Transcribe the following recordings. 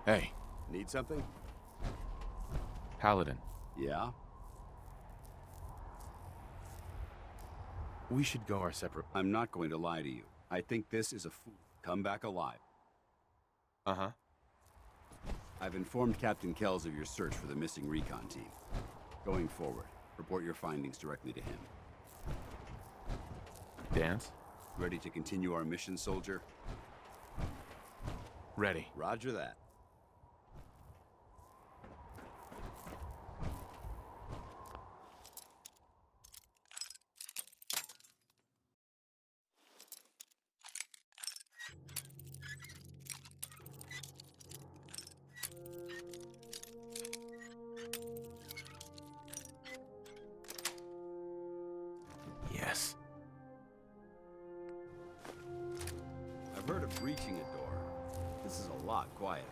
Hey. Need something? Paladin. Yeah? We should go our separate... I'm not going to lie to you. I think this is a fool. Come back alive. Uh-huh. I've informed Captain Kells of your search for the missing recon team. Going forward, report your findings directly to him. Dance? Ready to continue our mission, soldier? Ready. Roger that. Yes. I've heard of breaching a door. This is a lot quieter.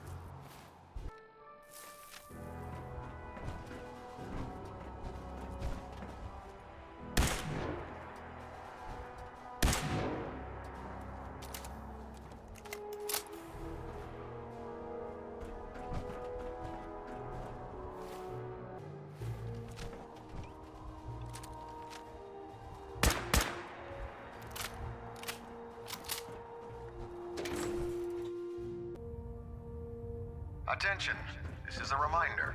Attention, this is a reminder.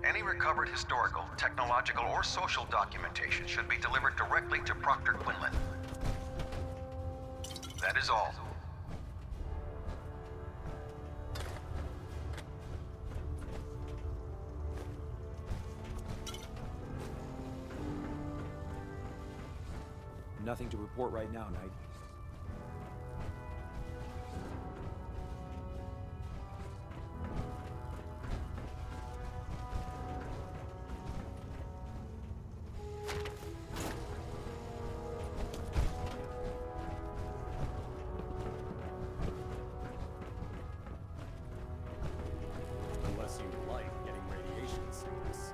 Any recovered historical, technological, or social documentation should be delivered directly to Proctor Quinlan. That is all. Nothing to report right now, Knight. Unless you like getting radiation sickness,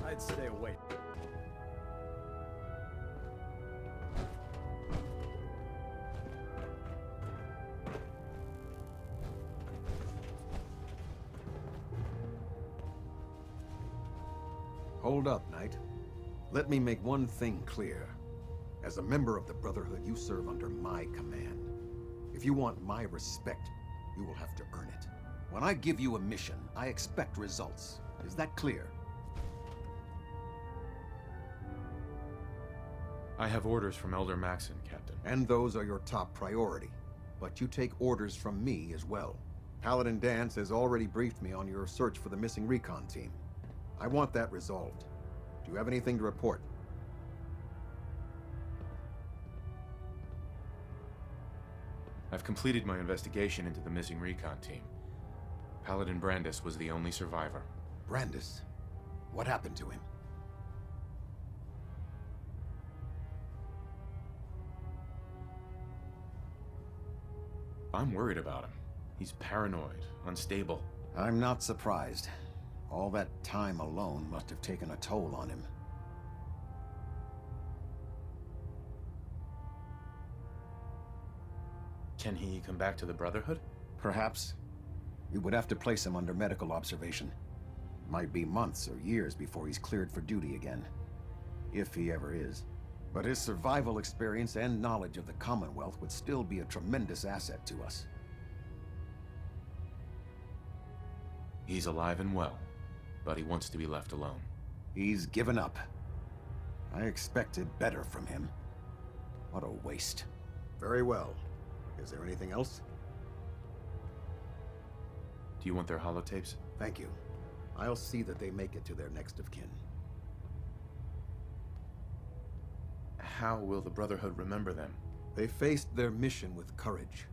I'd stay away. Hold up, Knight. Let me make one thing clear. As a member of the Brotherhood, you serve under my command. If you want my respect, you will have to earn it. When I give you a mission, I expect results. Is that clear? I have orders from Elder Maxon, Captain. And those are your top priority. But you take orders from me as well. Paladin Dance has already briefed me on your search for the missing recon team. I want that resolved. Do you have anything to report? I've completed my investigation into the missing recon team. Paladin Brandis was the only survivor. Brandis? What happened to him? I'm worried about him. He's paranoid, unstable. I'm not surprised. All that time alone must have taken a toll on him. Can he come back to the Brotherhood? Perhaps. We would have to place him under medical observation. Might be months or years before he's cleared for duty again. If he ever is. But his survival experience and knowledge of the Commonwealth would still be a tremendous asset to us. He's alive and well, but he wants to be left alone. He's given up. I expected better from him. What a waste. Very well. Is there anything else? Do you want their holotapes? Thank you. I'll see that they make it to their next of kin. How will the Brotherhood remember them? They faced their mission with courage.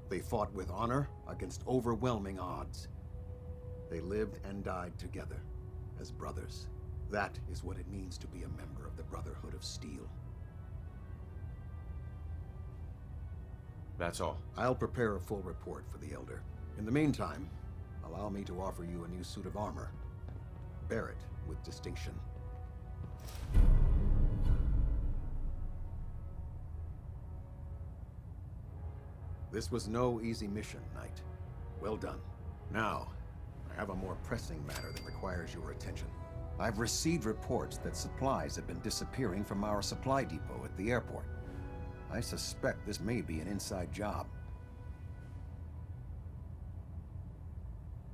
They fought with honor against overwhelming odds. They lived and died together, as brothers. That is what it means to be a member of the Brotherhood of Steel. That's all. I'll prepare a full report for the Elder. In the meantime, allow me to offer you a new suit of armor. Bear it with distinction. This was no easy mission, Knight. Well done. Now, I have a more pressing matter that requires your attention. I've received reports that supplies have been disappearing from our supply depot at the airport. I suspect this may be an inside job.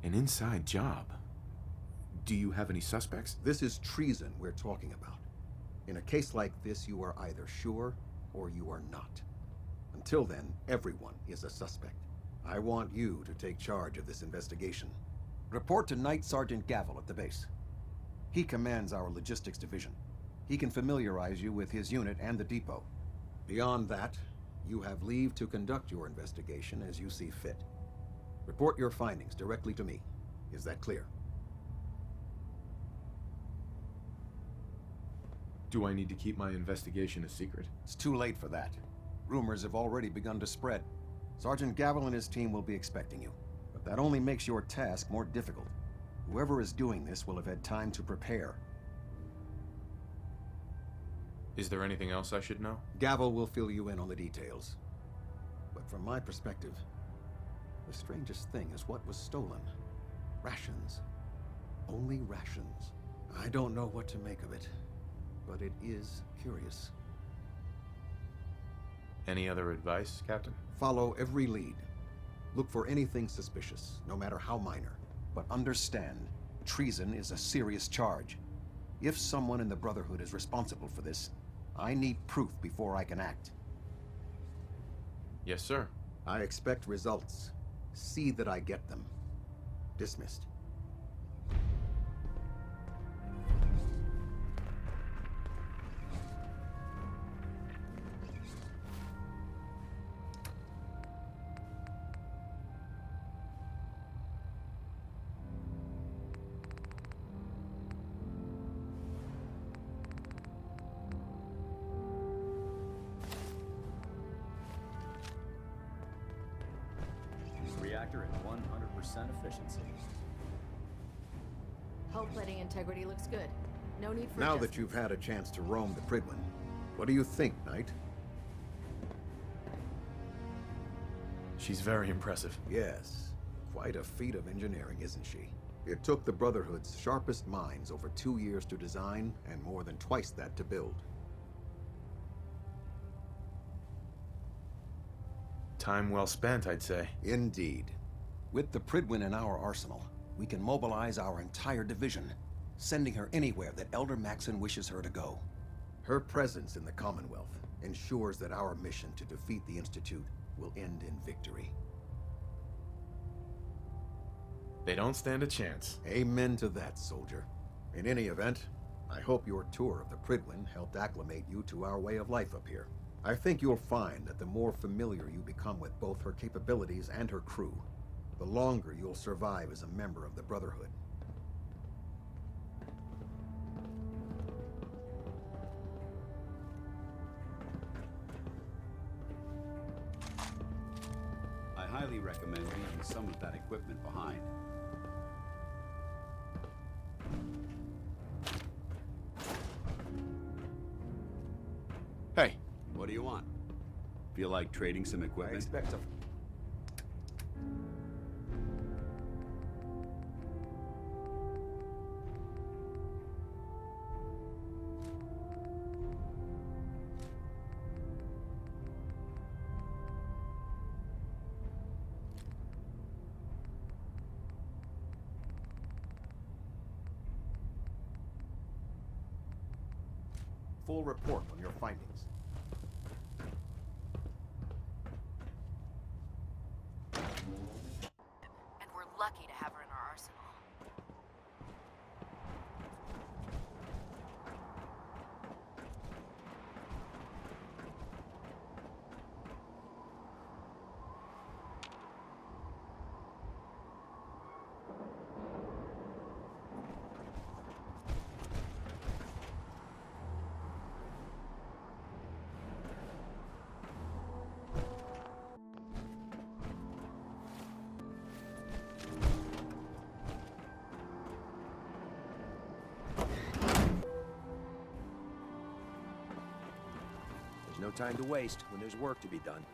An inside job? Do you have any suspects? This is treason we're talking about. In a case like this, you are either sure or you are not. Until then, everyone is a suspect. I want you to take charge of this investigation. Report to Night Sergeant Gavel at the base. He commands our logistics division. He can familiarize you with his unit and the depot. Beyond that, you have leave to conduct your investigation as you see fit. Report your findings directly to me. Is that clear? Do I need to keep my investigation a secret? It's too late for that. Rumors have already begun to spread. Sergeant Gavel and his team will be expecting you. But that only makes your task more difficult. Whoever is doing this will have had time to prepare. Is there anything else I should know? Gavel will fill you in on the details. But from my perspective, the strangest thing is what was stolen. Rations. Only rations. I don't know what to make of it, but it is curious. Any other advice, Captain? Follow every lead. Look for anything suspicious, no matter how minor. But understand, treason is a serious charge. If someone in the Brotherhood is responsible for this, I need proof before I can act. Yes, sir. I expect results. See that I get them. Dismissed. Reactor at 100% efficiency. Hull plating integrity looks good. No need for Now that adjustments. you've had a chance to roam the Pridwin, what do you think, Knight? She's very impressive. Yes, quite a feat of engineering, isn't she? It took the Brotherhood's sharpest minds over 2 years to design, and more than twice that to build. Time well spent, I'd say. Indeed. With the Pridwin in our arsenal, we can mobilize our entire division, sending her anywhere that Elder Maxon wishes her to go. Her presence in the Commonwealth ensures that our mission to defeat the Institute will end in victory. They don't stand a chance. Amen to that, soldier. In any event, I hope your tour of the Pridwin helped acclimate you to our way of life up here. I think you'll find that the more familiar you become with both her capabilities and her crew, the longer you'll survive as a member of the Brotherhood. I highly recommend leaving some of that equipment behind. Hey, What do you want? Feel like trading some I equipment? expect to... Full report on your findings. And we're lucky to have her in our arsenal. There's no time to waste when there's work to be done.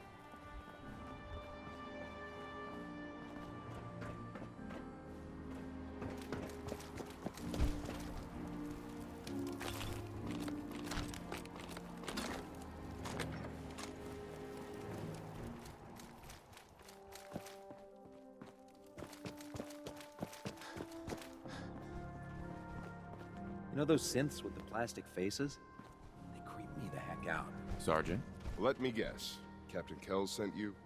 You know those synths with the plastic faces? They creep me the heck out. Sergeant? Let me guess. Captain Kells sent you?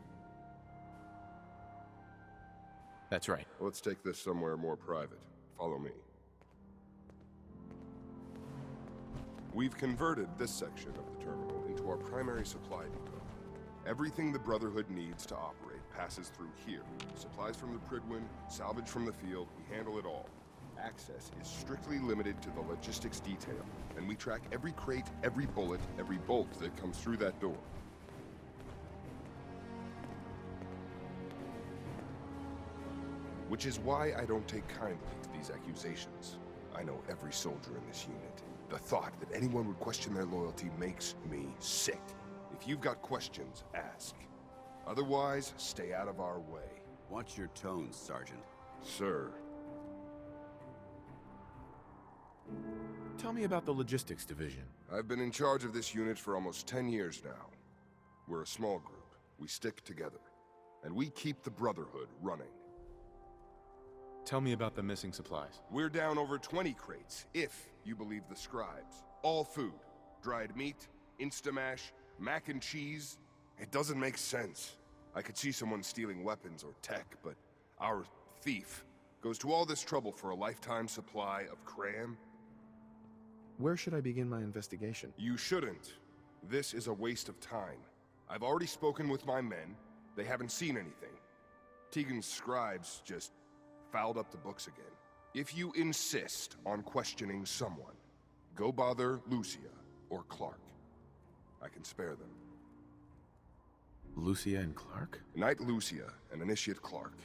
That's right. Let's take this somewhere more private. Follow me. We've converted this section of the terminal into our primary supply depot. Everything the Brotherhood needs to operate passes through here. Supplies from the Pridwin, salvage from the field, we handle it all. Access is strictly limited to the logistics detail, and we track every crate, every bullet, every bolt that comes through that door. Which is why I don't take kindly to these accusations. I know every soldier in this unit. The thought that anyone would question their loyalty makes me sick. If you've got questions, ask. Otherwise, stay out of our way. Watch your tone, Sergeant. Sir. Tell me about the logistics division. I've been in charge of this unit for almost 10 years now. We're a small group. We stick together. And we keep the Brotherhood running. Tell me about the missing supplies. We're down over 20 crates, if you believe the scribes. All food. Dried meat, Instamash, mac and cheese. It doesn't make sense. I could see someone stealing weapons or tech, but our thief goes to all this trouble for a lifetime supply of cram? Where should I begin my investigation? You shouldn't. This is a waste of time. I've already spoken with my men. They haven't seen anything. Tegan's scribes just fouled up the books again. If you insist on questioning someone, go bother Lucia or Clark. I can spare them. Lucia and Clark? Knight Lucia and Initiate Clark.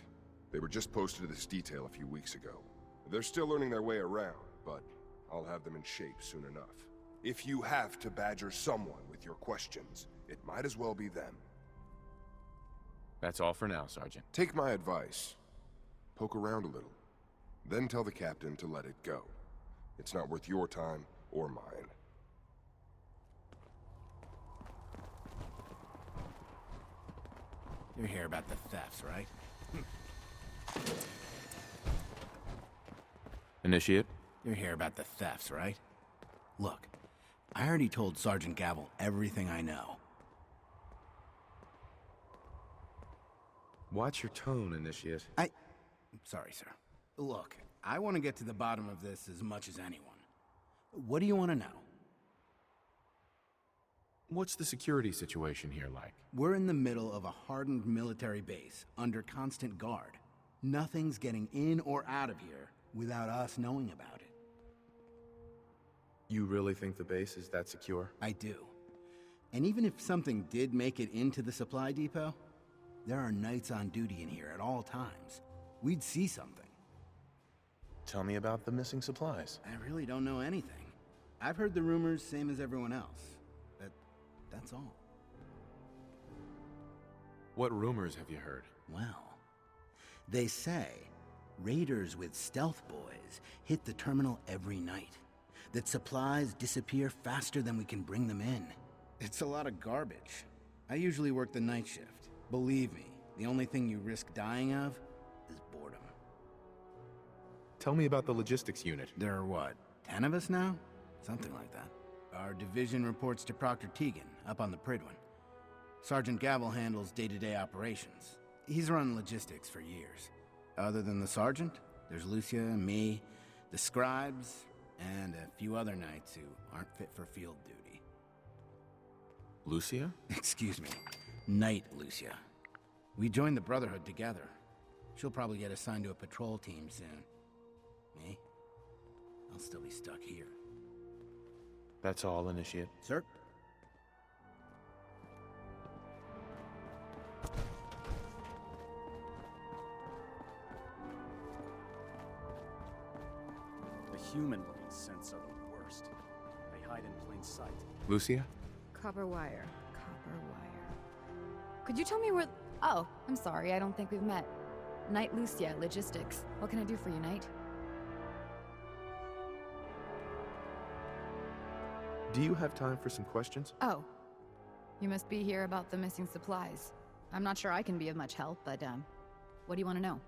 They were just posted to this detail a few weeks ago. They're still learning their way around, but I'll have them in shape soon enough. If you have to badger someone with your questions, it might as well be them. That's all for now, Sergeant. Take my advice. Poke around a little. Then tell the captain to let it go. It's not worth your time or mine. You're here about the thefts, right? Initiate? You're here about the thefts, right? Look, I already told Sergeant Gavel everything I know. Watch your tone, Initiate. Sorry, sir. Look, I want to get to the bottom of this as much as anyone. What do you want to know? What's the security situation here like? We're in the middle of a hardened military base, under constant guard. Nothing's getting in or out of here without us knowing about it. You really think the base is that secure? I do. And even if something did make it into the supply depot, there are knights on duty in here at all times. We'd see something. Tell me about the missing supplies. I really don't know anything. I've heard the rumors, same as everyone else. But that's all. What rumors have you heard? Well, they say raiders with stealth boys hit the terminal every night. That supplies disappear faster than we can bring them in. It's a lot of garbage. I usually work the night shift. Believe me, the only thing you risk dying of is boredom. Tell me about the logistics unit. There are what, 10 of us now? Something like that. Our division reports to Proctor Tegan, up on the Pridwin. Sergeant Gavel handles day-to-day operations. He's run logistics for years. Other than the sergeant, there's Lucia, me, the scribes, and a few other knights who aren't fit for field duty. Lucia? Excuse me. Knight Lucia. We joined the Brotherhood together. She'll probably get assigned to a patrol team soon. Me? I'll still be stuck here. That's all, Initiate. Sir? The human-looking synths are the worst. They hide in plain sight. Lucia? Copper wire. Copper wire. Could you tell me where... Oh, I'm sorry, I don't think we've met. Knight Lucia, Logistics. What can I do for you, Knight? Do you have time for some questions? Oh. You must be here about the missing supplies. I'm not sure I can be of much help, but, what do you want to know?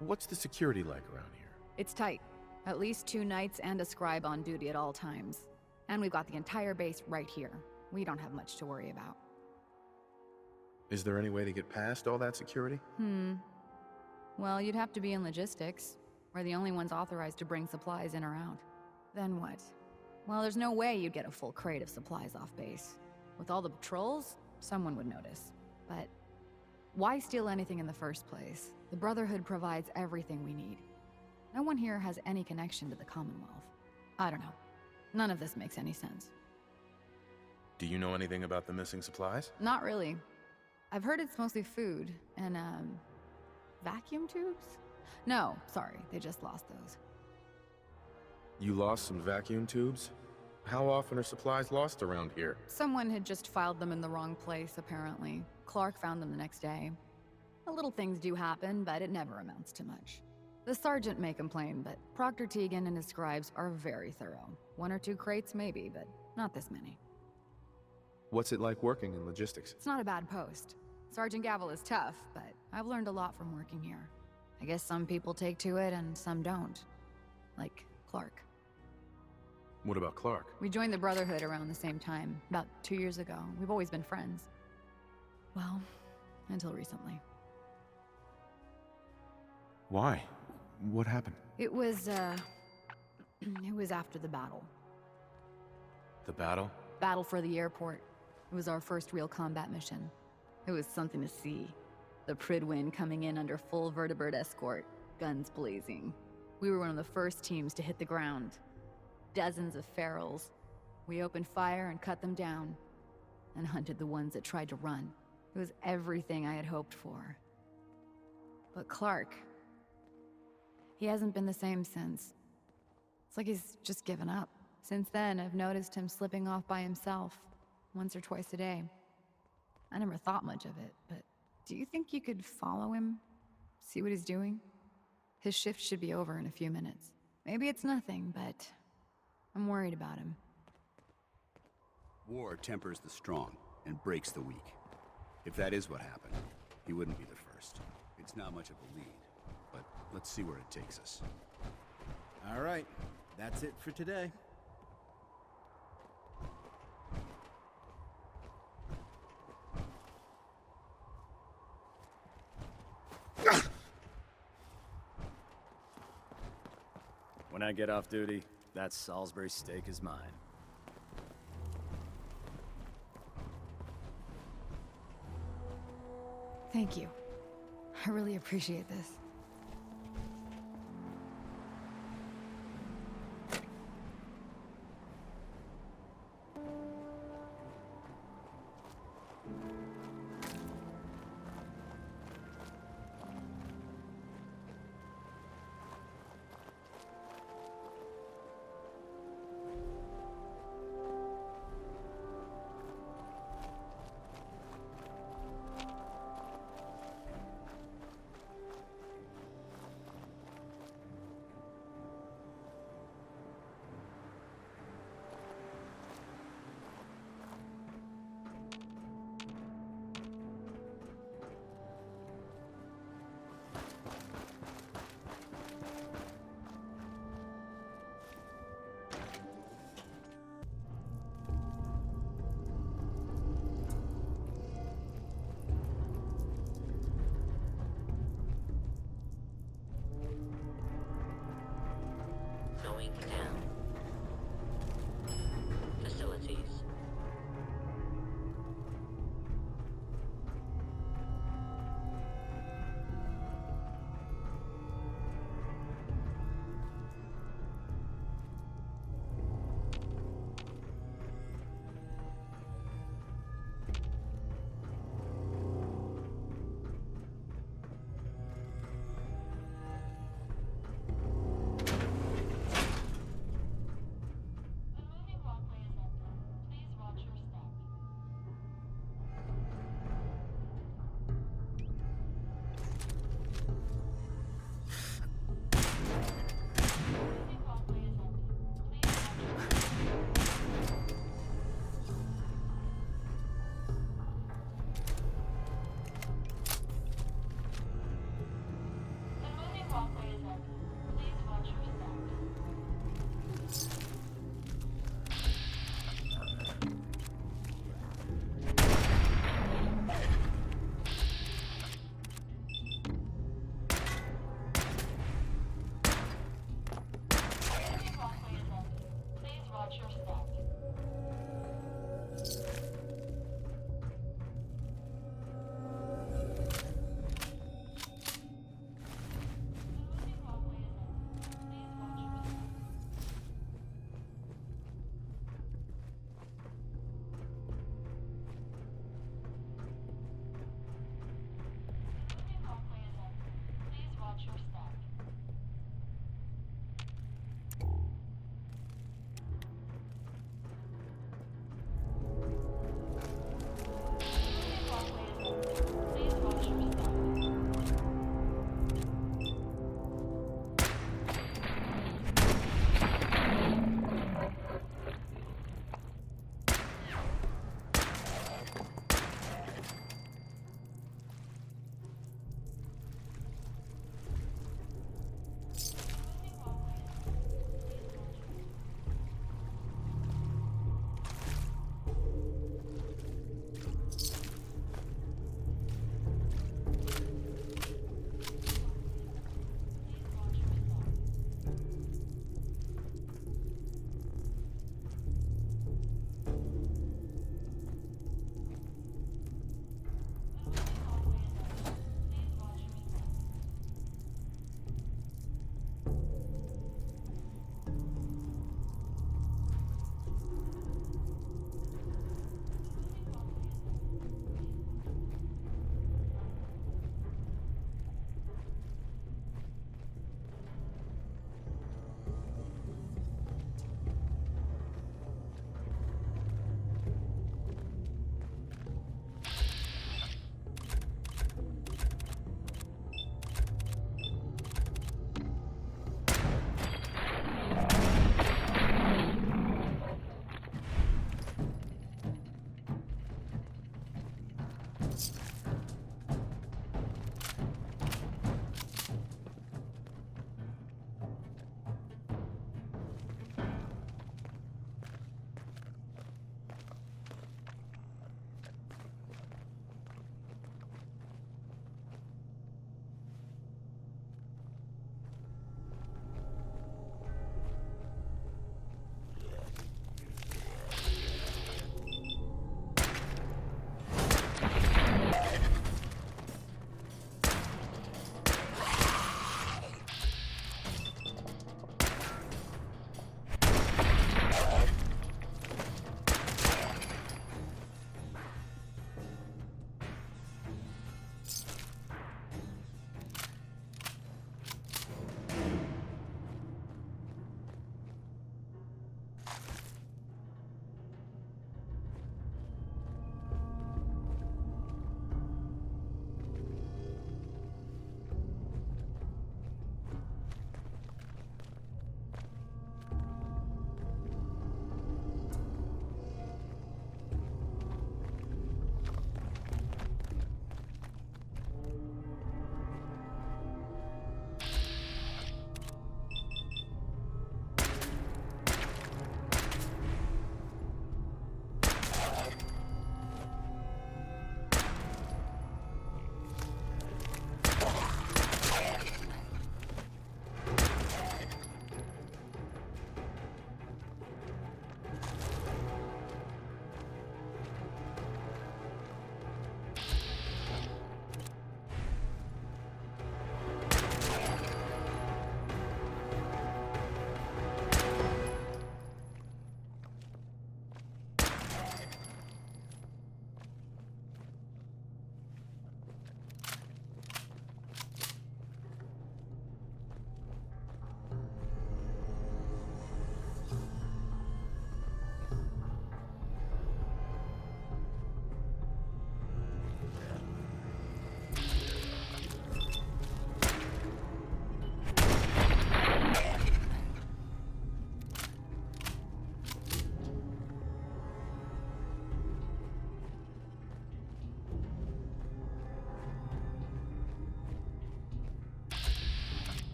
What's the security like around here? It's tight. At least 2 knights and a scribe on duty at all times. And we've got the entire base right here. We don't have much to worry about. Is there any way to get past all that security? Well, you'd have to be in logistics. We're the only ones authorized to bring supplies in or out. Then what? Well, there's no way you'd get a full crate of supplies off base. With all the patrols, someone would notice. But why steal anything in the first place? The Brotherhood provides everything we need. No one here has any connection to the Commonwealth. I don't know. None of this makes any sense. Do you know anything about the missing supplies? Not really. I've heard it's mostly food and, vacuum tubes? No, sorry, they just lost those. You lost some vacuum tubes? How often are supplies lost around here? Someone had just filed them in the wrong place, apparently. Clark found them the next day. The little things do happen, but it never amounts to much. The sergeant may complain, but Proctor Tegan and his scribes are very thorough. 1 or 2 crates, maybe, but not this many. What's it like working in logistics? It's not a bad post. Sergeant Gavel is tough, but I've learned a lot from working here. I guess some people take to it and some don't. Like Clark. What about Clark? We joined the Brotherhood around the same time, about 2 years ago. We've always been friends. Well, until recently. Why? What happened? It was after the battle. The battle? Battle for the airport. It was our first real combat mission. It was something to see. The Pridwin coming in under full vertebrate escort, guns blazing. We were one of the first teams to hit the ground. Dozens of ferals. We opened fire and cut them down, and hunted the ones that tried to run. It was everything I had hoped for. But Clark, he hasn't been the same since. It's like he's just given up. Since then, I've noticed him slipping off by himself, once or twice a day. I never thought much of it, but do you think you could follow him? See what he's doing? His shift should be over in a few minutes. Maybe it's nothing, but I'm worried about him. War tempers the strong and breaks the weak. If that is what happened, he wouldn't be the first. It's not much of a lead, but let's see where it takes us. All right, that's it for today. When I get off duty, that Salisbury steak is mine. Thank you. I really appreciate this.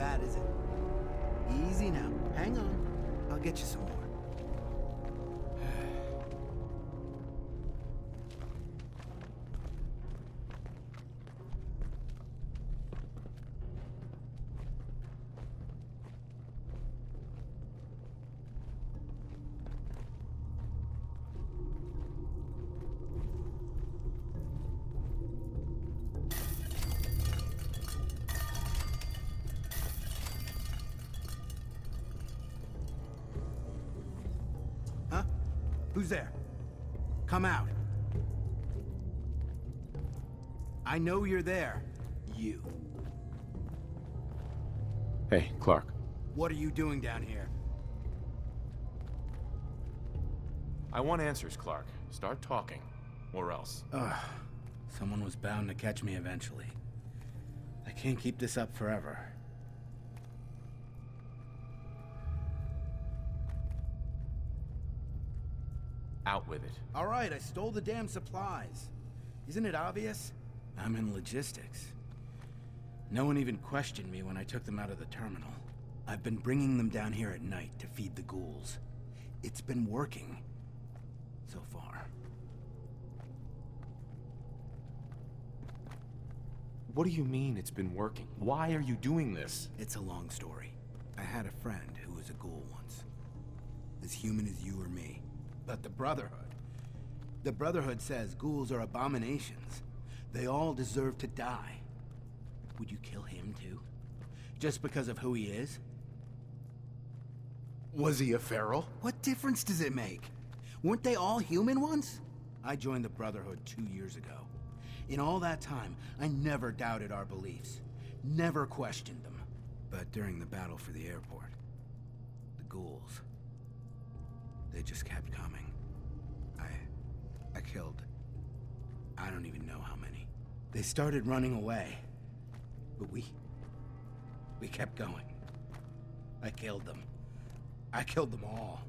bad, is it? Easy now. Hang on. I'll get you some more. Who's there? Come out. I know you're there. You. Hey, Clark. What are you doing down here? I want answers, Clark. Start talking. Or else. Someone was bound to catch me eventually. I can't keep this up forever. Out with it. All right, I stole the damn supplies. Isn't it obvious? I'm in logistics. No one even questioned me when I took them out of the terminal. I've been bringing them down here at night to feed the ghouls. It's been working. So far. What do you mean it's been working? Why are you doing this? It's a long story. I had a friend who was a ghoul once. As human as you or me. But the Brotherhood says ghouls are abominations. They all deserve to die. Would you kill him too? Just because of who he is? Was he a feral? What difference does it make? Weren't they all human once? I joined the Brotherhood 2 years ago. In all that time, I never doubted our beliefs. Never questioned them. But during the battle for the airport, the ghouls, they just kept coming. I killed, I don't even know how many. They started running away. But we kept going. I killed them. I killed them all.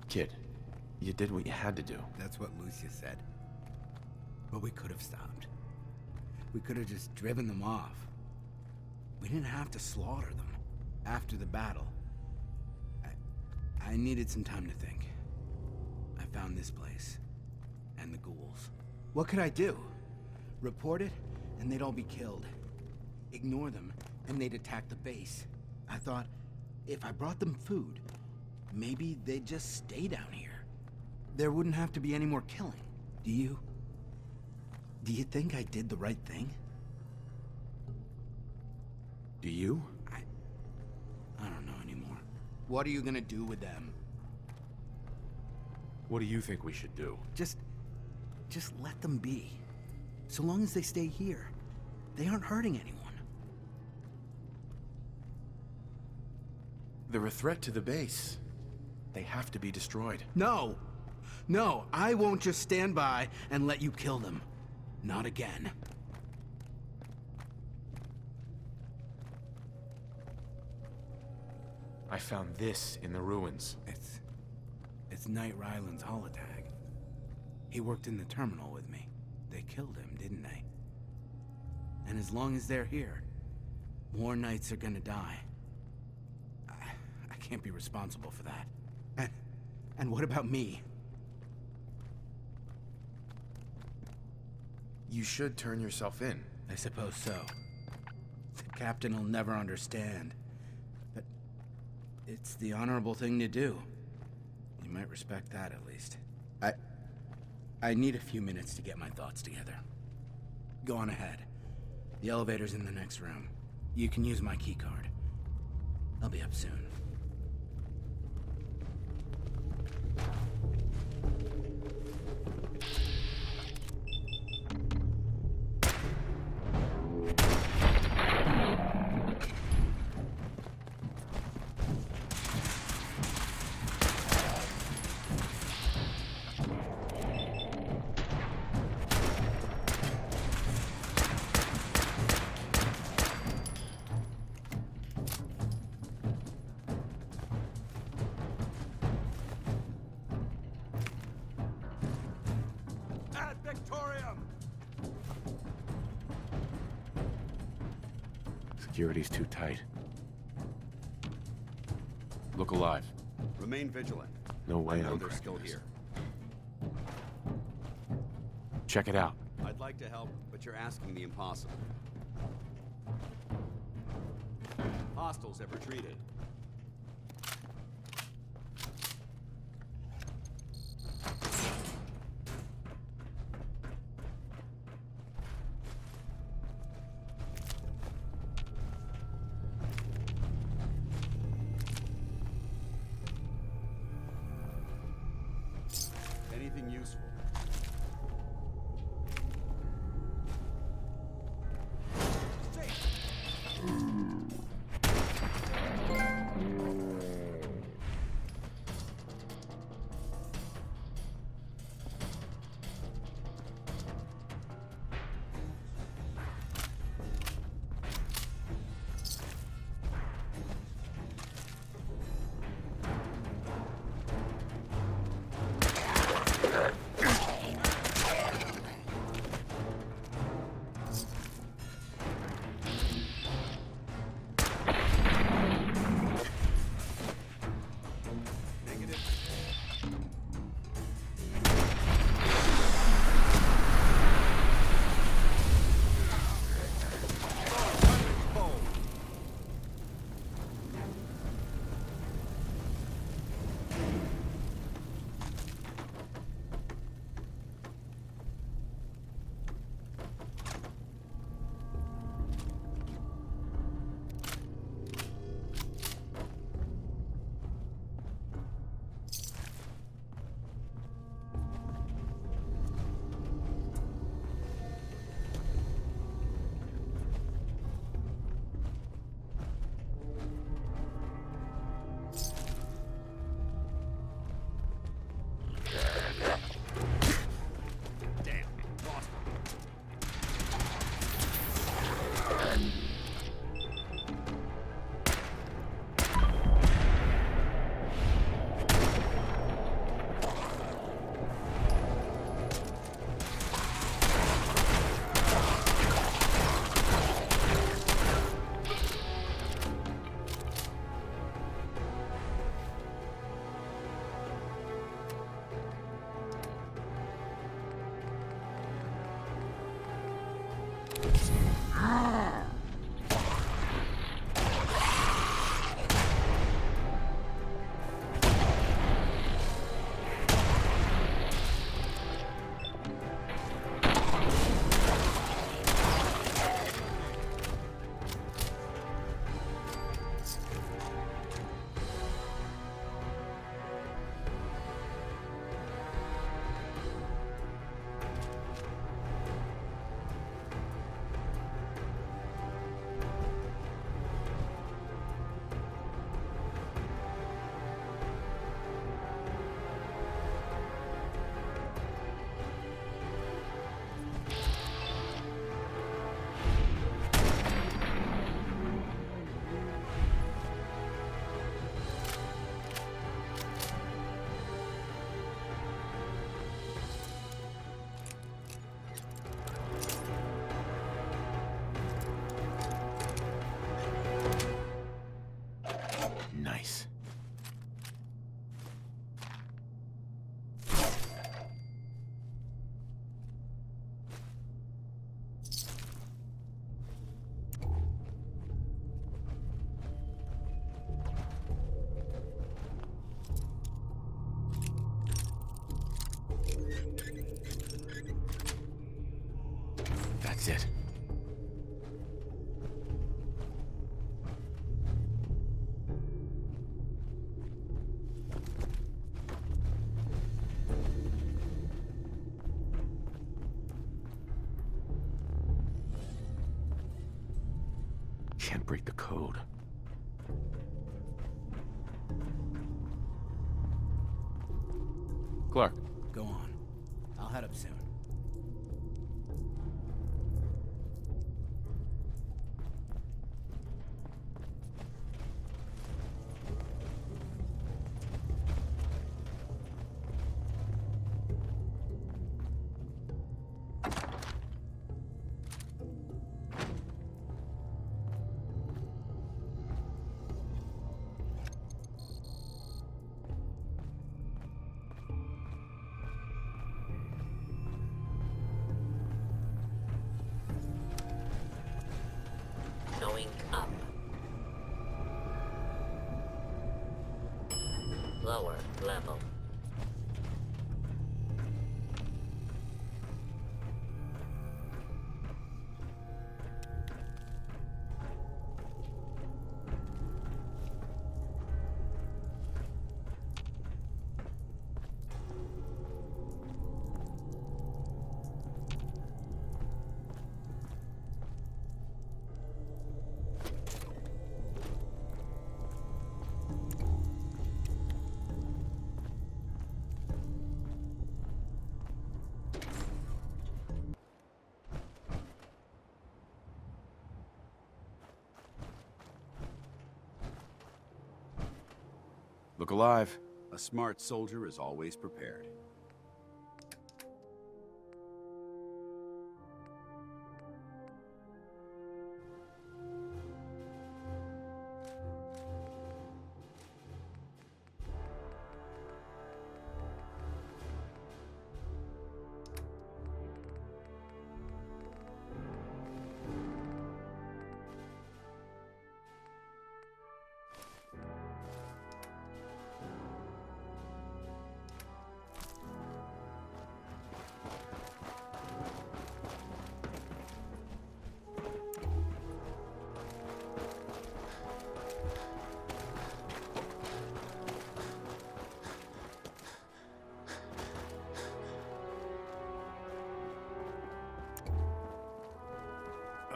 Kid, you did what you had to do. That's what Lucia said. But we could have stopped. We could have just driven them off. We didn't have to slaughter them. After the battle, I needed some time to think. I found this place. And the ghouls. What could I do? Report it, and they'd all be killed. Ignore them, and they'd attack the base. I thought, if I brought them food, maybe they'd just stay down here. There wouldn't have to be any more killing. Do you think I did the right thing? Do you? I don't know anymore. What are you gonna do with them? What do you think we should do? Just let them be. So long as they stay here, they aren't hurting anyone. They're a threat to the base. They have to be destroyed. No! No, I won't just stand by and let you kill them. Not again. I found this in the ruins. It's Knight Ryland's holotag. He worked in the terminal with me. They killed him, didn't they? And as long as they're here, more Knights are gonna die. I can't be responsible for that. And what about me? You should turn yourself in. I suppose so. The captain will never understand. But it's the honorable thing to do. You might respect that, at least. I need a few minutes to get my thoughts together. Go on ahead. The elevator's in the next room. You can use my keycard. I'll be up soon. Security's too tight. Look alive. Remain vigilant. No way I know I'm they're cracking still this. here. Check it out. I'd like to help, but you're asking the impossible. Hostiles have retreated. Anything useful? Nice. That's it. Can't break the code. Clark. Go on. I'll head up soon. Going up. Lower level. Look alive. A smart soldier is always prepared.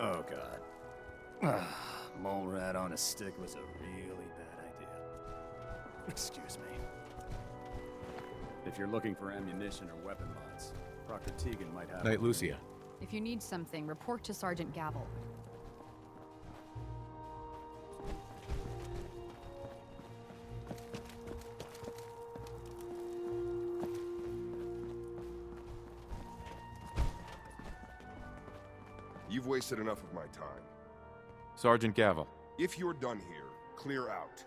Oh, God. Mole rat on a stick was a really bad idea. Excuse me. If you're looking for ammunition or weapon mods, Proctor Tegan might have... Night, Lucia. If you need something, report to Sergeant Gavel. You've wasted enough of my time. Sergeant Gavel. If you're done here, clear out.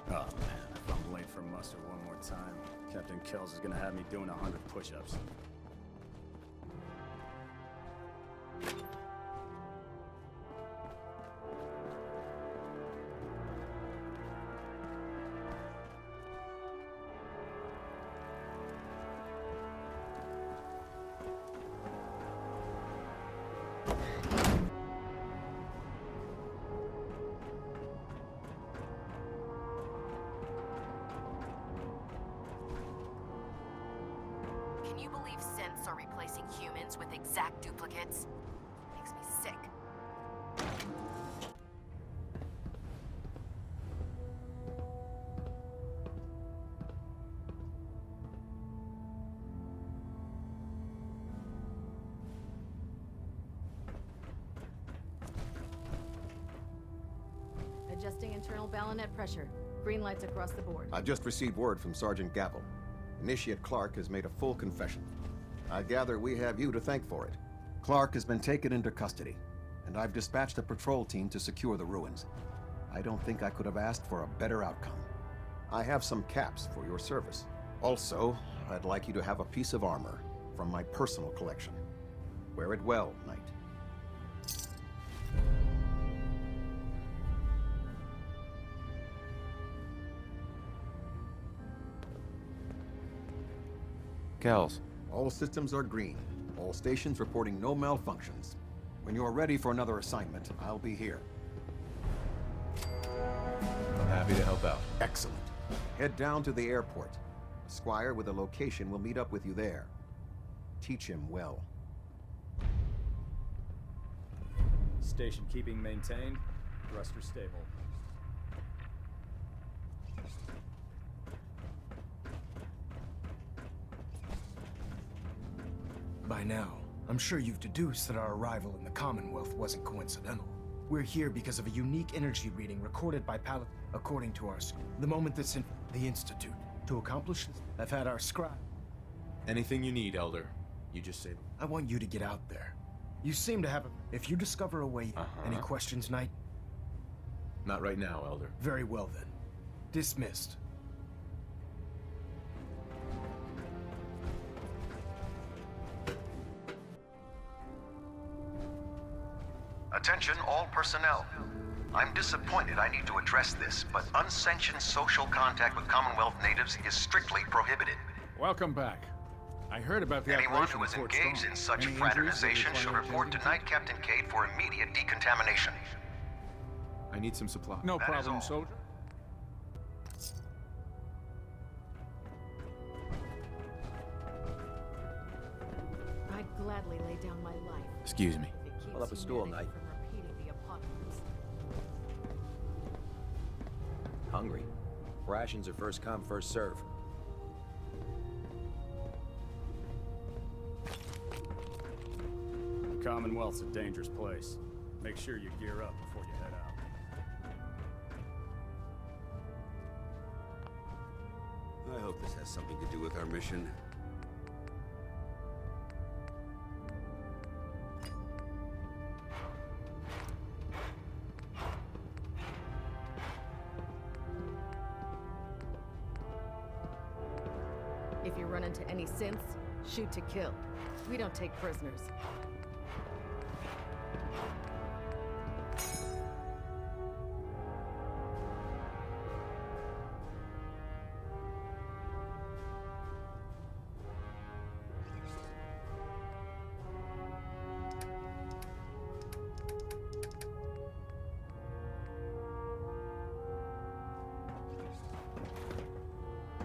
Oh, man. If I'm late for muster one more time, Captain Kells is gonna have me doing 100 push-ups. Can you believe synths are replacing humans with exact duplicates? Makes me sick. Adjusting internal bayonet pressure. Green lights across the board. I've just received word from Sergeant Gavel. Initiate Clark has made a full confession. I gather we have you to thank for it. Clark has been taken into custody, and I've dispatched a patrol team to secure the ruins. I don't think I could have asked for a better outcome. I have some caps for your service. Also, I'd like you to have a piece of armor from my personal collection. Wear it well, Knight. Kells. All systems are green. All stations reporting no malfunctions. When you're ready for another assignment, I'll be here. I'm happy to help out. Excellent. Head down to the airport. A squire with a location will meet up with you there. Teach him well. Station keeping maintained. Thruster stable. By now, I'm sure you've deduced that our arrival in the Commonwealth wasn't coincidental. We're here because of a unique energy reading recorded by Paladin. According to our the moment that's in the Institute. To accomplish this, I've had our scribe. Anything you need, Elder. You just say... I want you to get out there. You seem to have a... If you discover a way... Any questions, Knight? Not right now, Elder. Very well, then. Dismissed. Attention all personnel. I'm disappointed I need to address this, but unsanctioned social contact with Commonwealth natives is strictly prohibited. Welcome back. I heard about the Anyone operation who is at Fort engaged Stone. in such Any fraternization injuries that should require report to attending Knight Captain Cade for immediate decontamination. I need some supplies. No That is problem, all. soldier. I'd gladly lay down my life. Excuse me. If it keeps Pull up a stool, humanity Knight. from repeating the apocalypse. Hungry. Rations are first come, first serve. The Commonwealth's a dangerous place. Make sure you gear up before you head out. I hope this has something to do with our mission. If you run into any synths, shoot to kill. We don't take prisoners.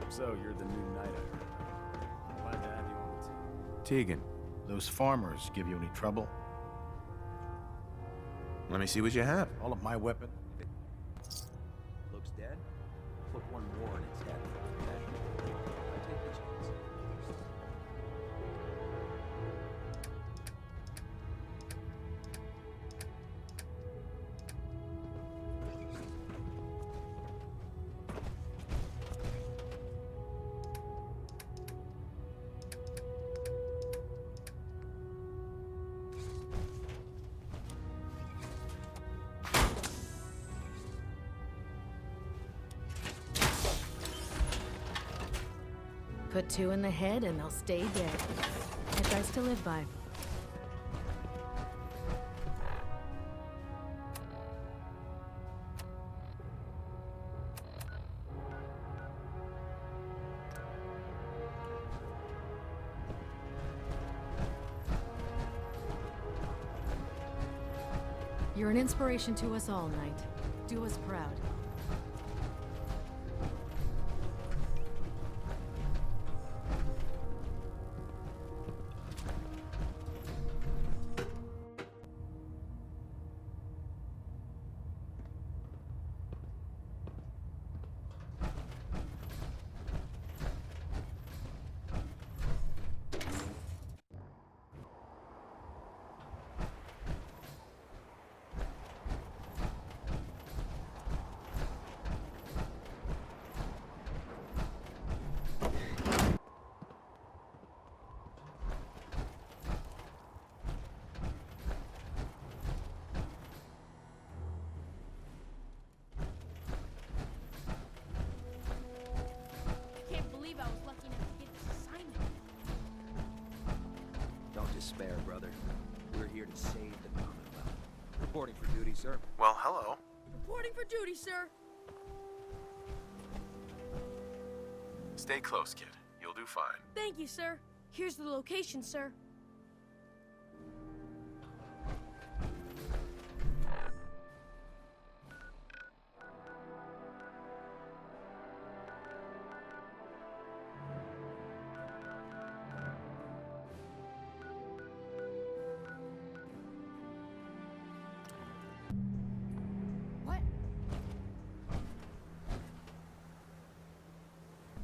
So, you're the new knight, I heard. Glad to have you on the team. Tegan, Those farmers give you any trouble? let me see what you have. All of my weapons. Looks dead? Put one more in its head. I take the chance. Put two in the head and they'll stay dead. Advice to live by. You're an inspiration to us all, Knight. Do us proud. sir. Well, hello. Reporting for duty, sir. Stay close, kid. You'll do fine. Thank you, sir. Here's the location, sir.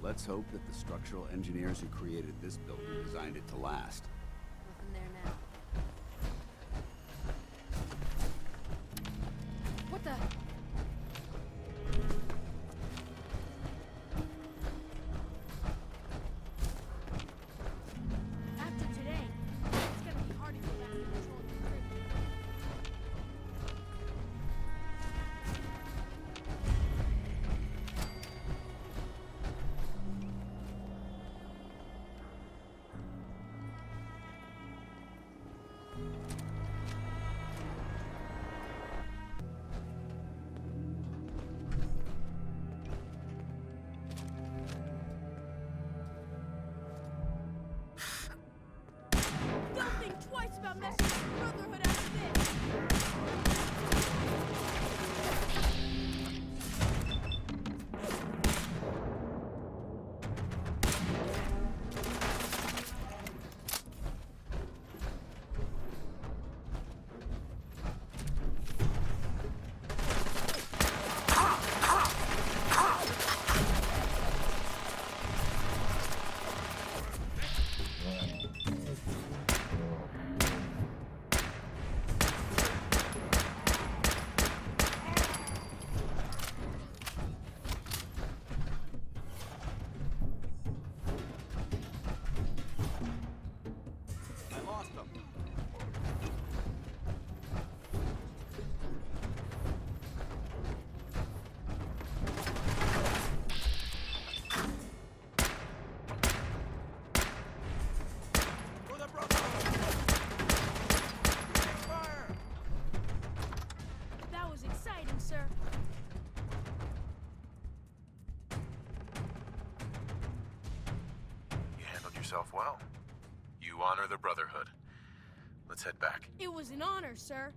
Let's hope that the structural engineers who created this building designed it to last. Nothing there now. What the? After today, it's gonna be hard to get back to control the grid. Don't think twice about messing with the Brotherhood after this! I lost them. For the fire! That was exciting, sir. You handled yourself well. You honor the Brotherhood. Let's head back. It was an honor, sir.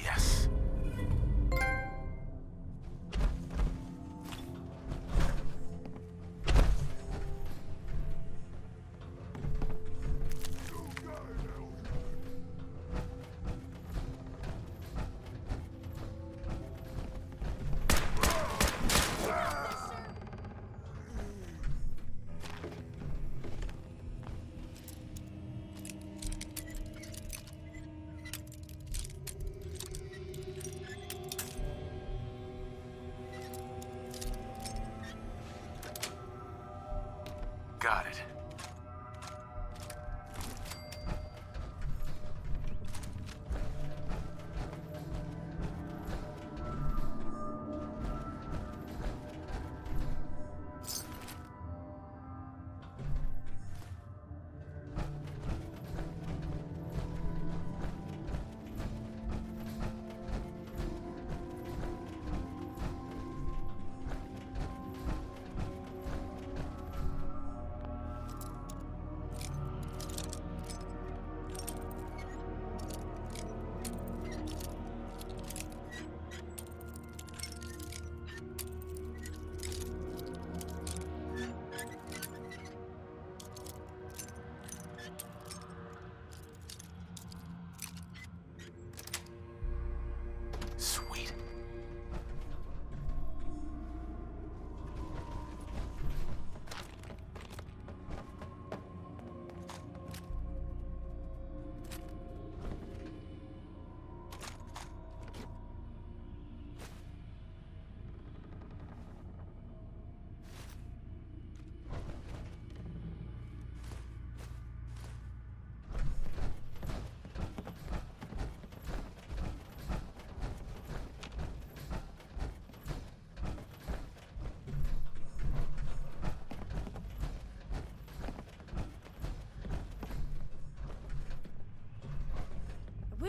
Yes. Got it.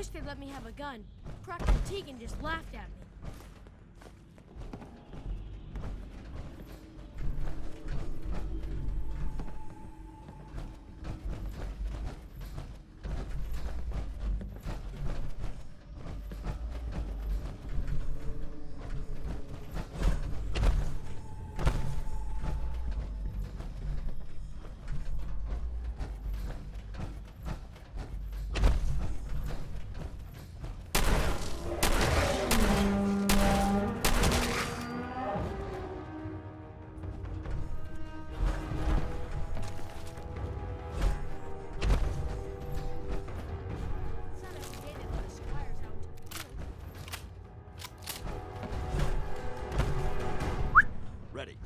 wish they'd let me have a gun. Proctor Tegan just laughed at me. Ready.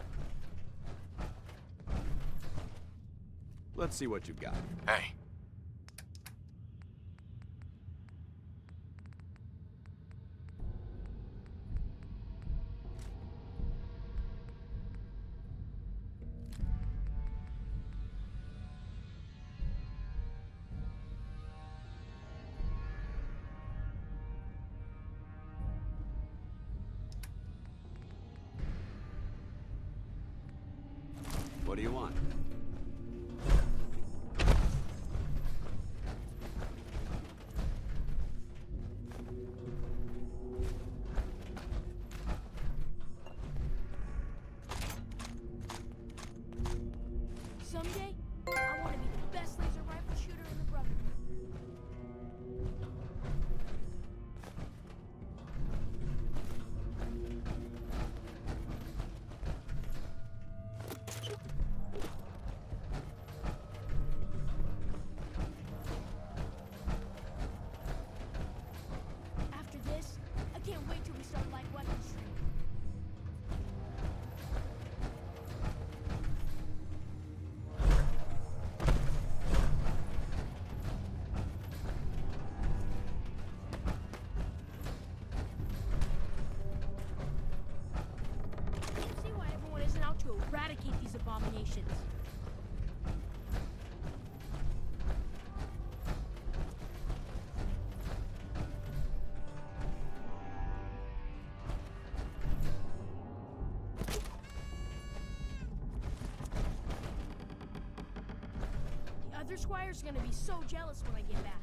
Let's see what you've got. Hey. What do you want? Someday, I want to be the best laser rifle shooter in the Brotherhood. After this, I can't wait till we start light weapons training. See why everyone isn't out to eradicate these abominations. The other squire's gonna be so jealous when I get back.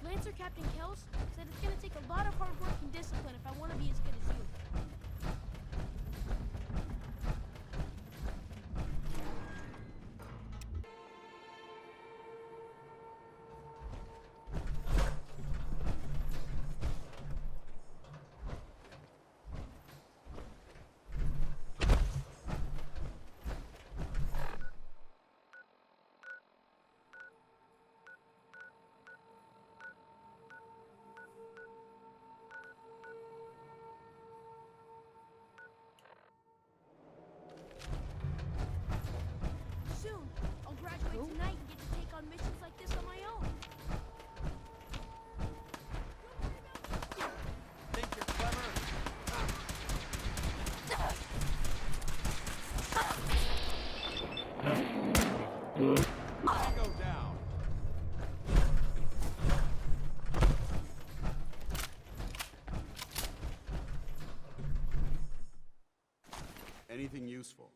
Lancer Captain Kells said it's gonna take a lot of hard work and discipline if I want to be as good as you. Soon, I'll graduate tonight and get to take on missions like this on my own. Think you're clever? Go down. Anything useful?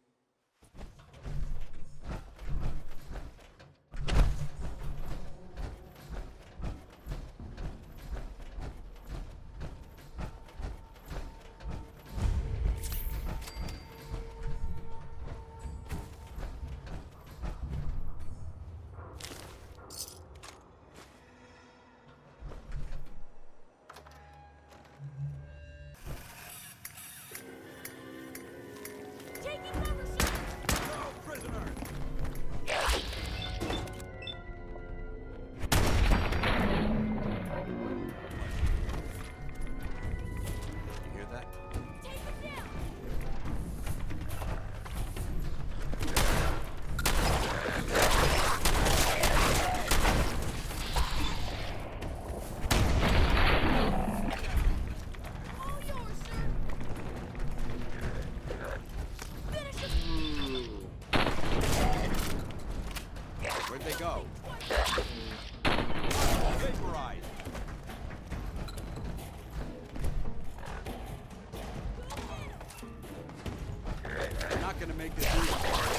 Taking cover, make this easy for you.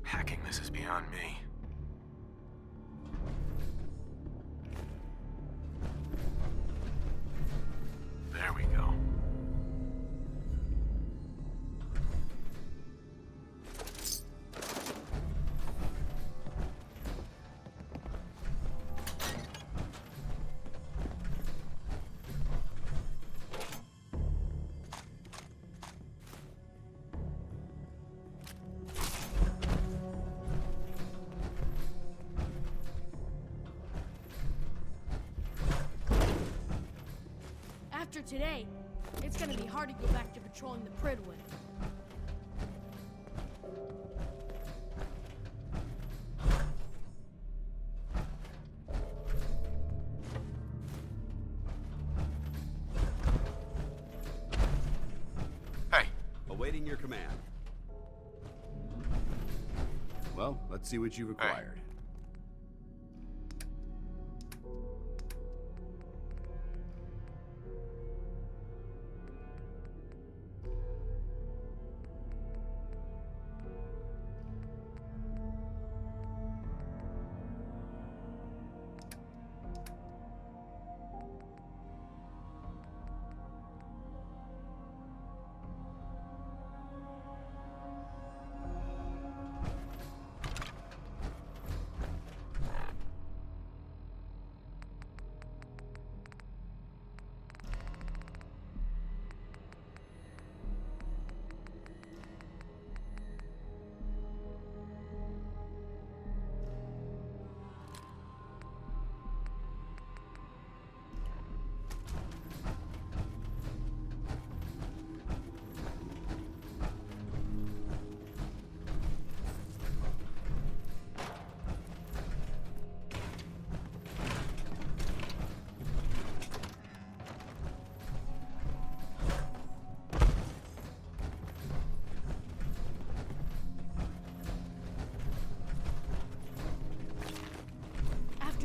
Hacking this is beyond me. There we go. After today, it's gonna be hard to go back to patrolling the Prydwen. awaiting your command. Well, let's see what you've acquired.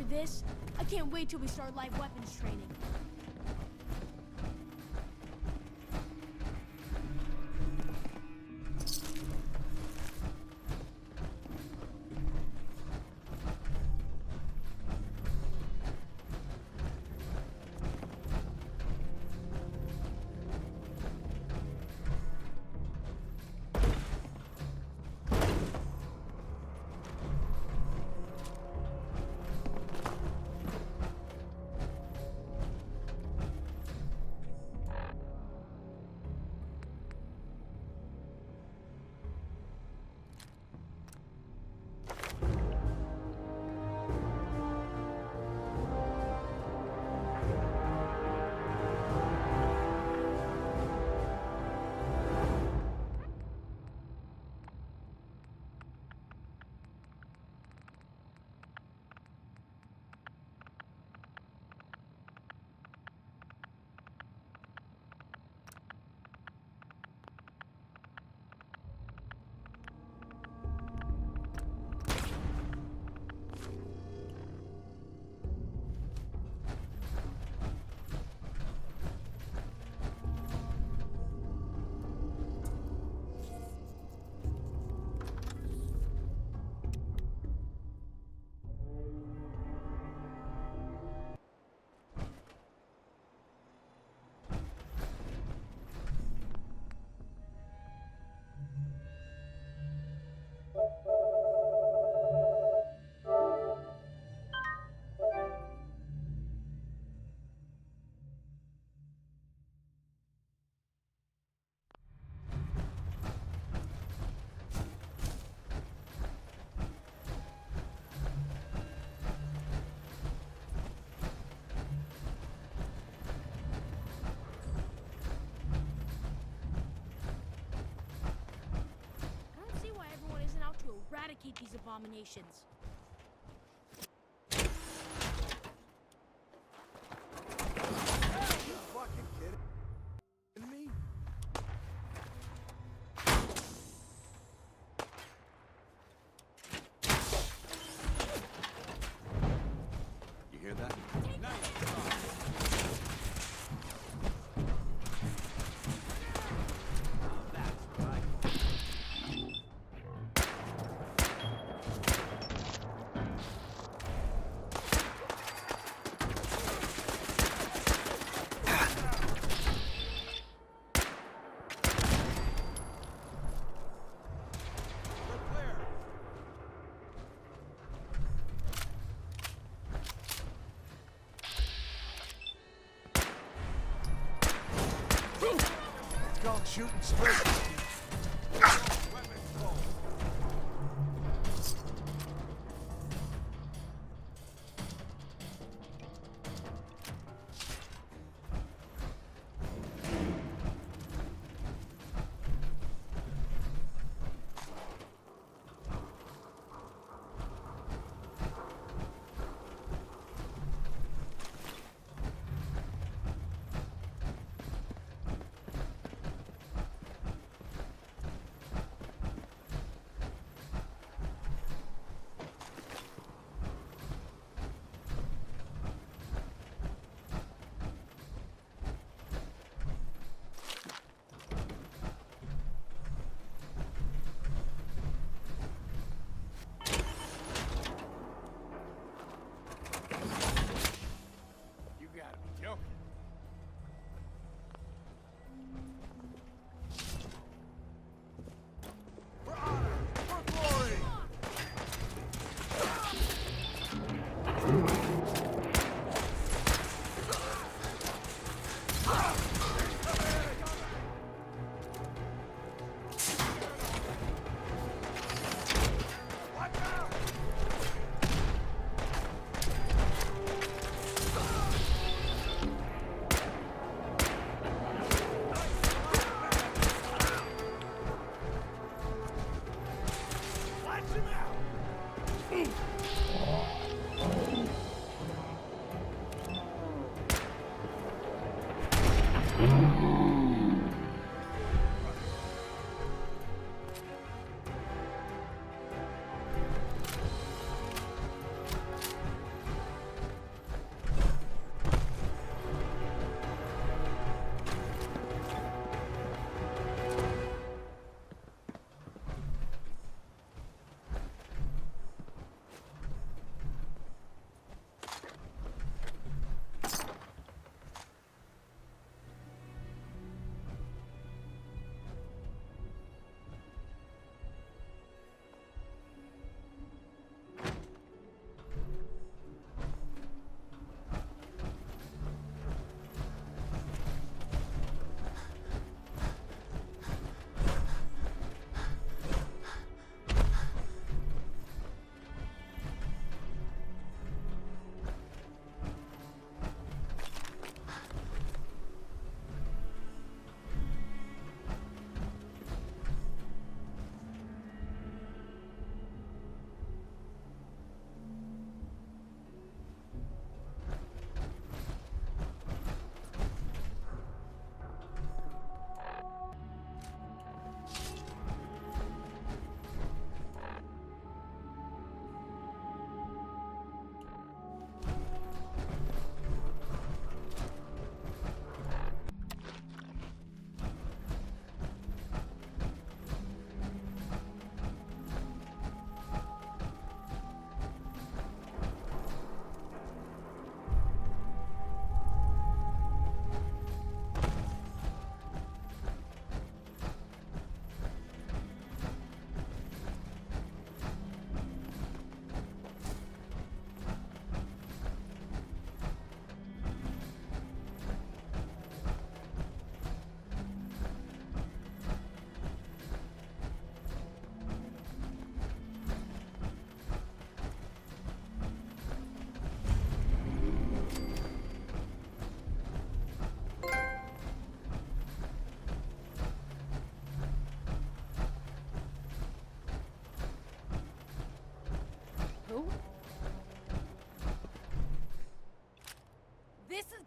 This, I can't wait till we start live weapons training. Eradicate these abominations. Are you fucking kidding me? You hear that? Shooting straight.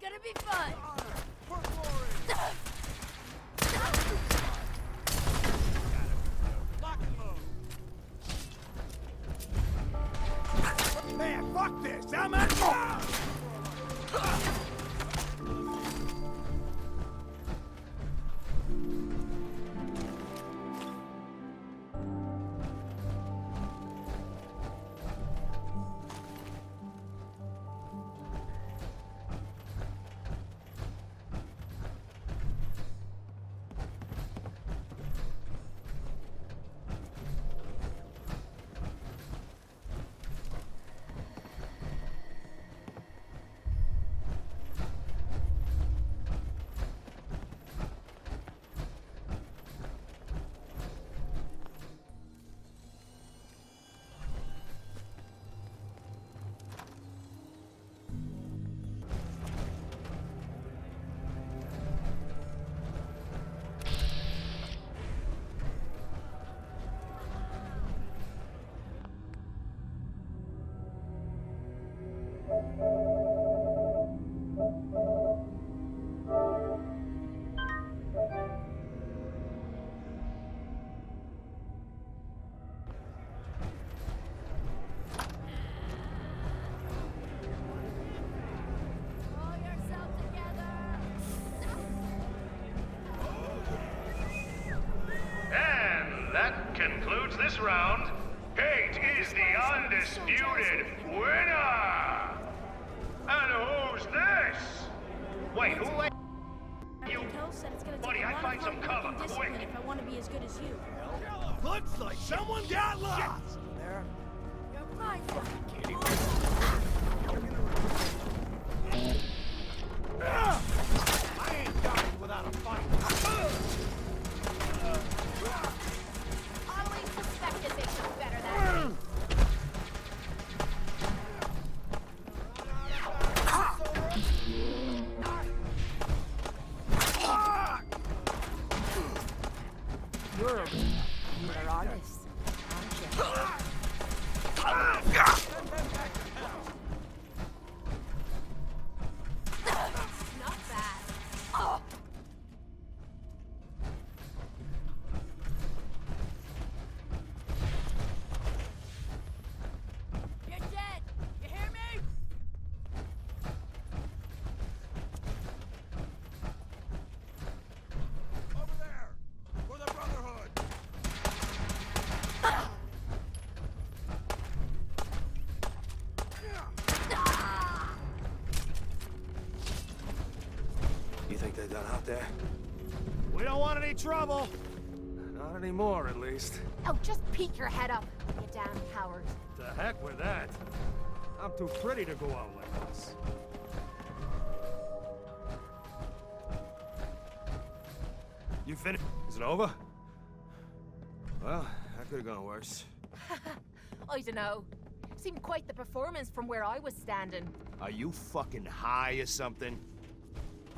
gonna be fun! Man, fuck this! I'm at Concludes this round. Kate is the undisputed winner! And who's this? Wait, who let you? Buddy, I find some cover, quick! If I want to be as good as you. Looks like someone got lost! There. You're mine, fucking kitty. I ain't dying without a fight. Always suspected they knew better than me. You're artist, aren't you? Not bad. Oh. You're dead! You hear me? Over there! For the Brotherhood! You think they're done out there? We don't want any trouble! Not anymore, at least. Oh, just peek your head up, you damn coward. To heck with that. I'm too pretty to go out like this. You finished? Is it over? Well, that could have gone worse. I dunno. Seemed quite the performance from where I was standing. Are you fucking high or something?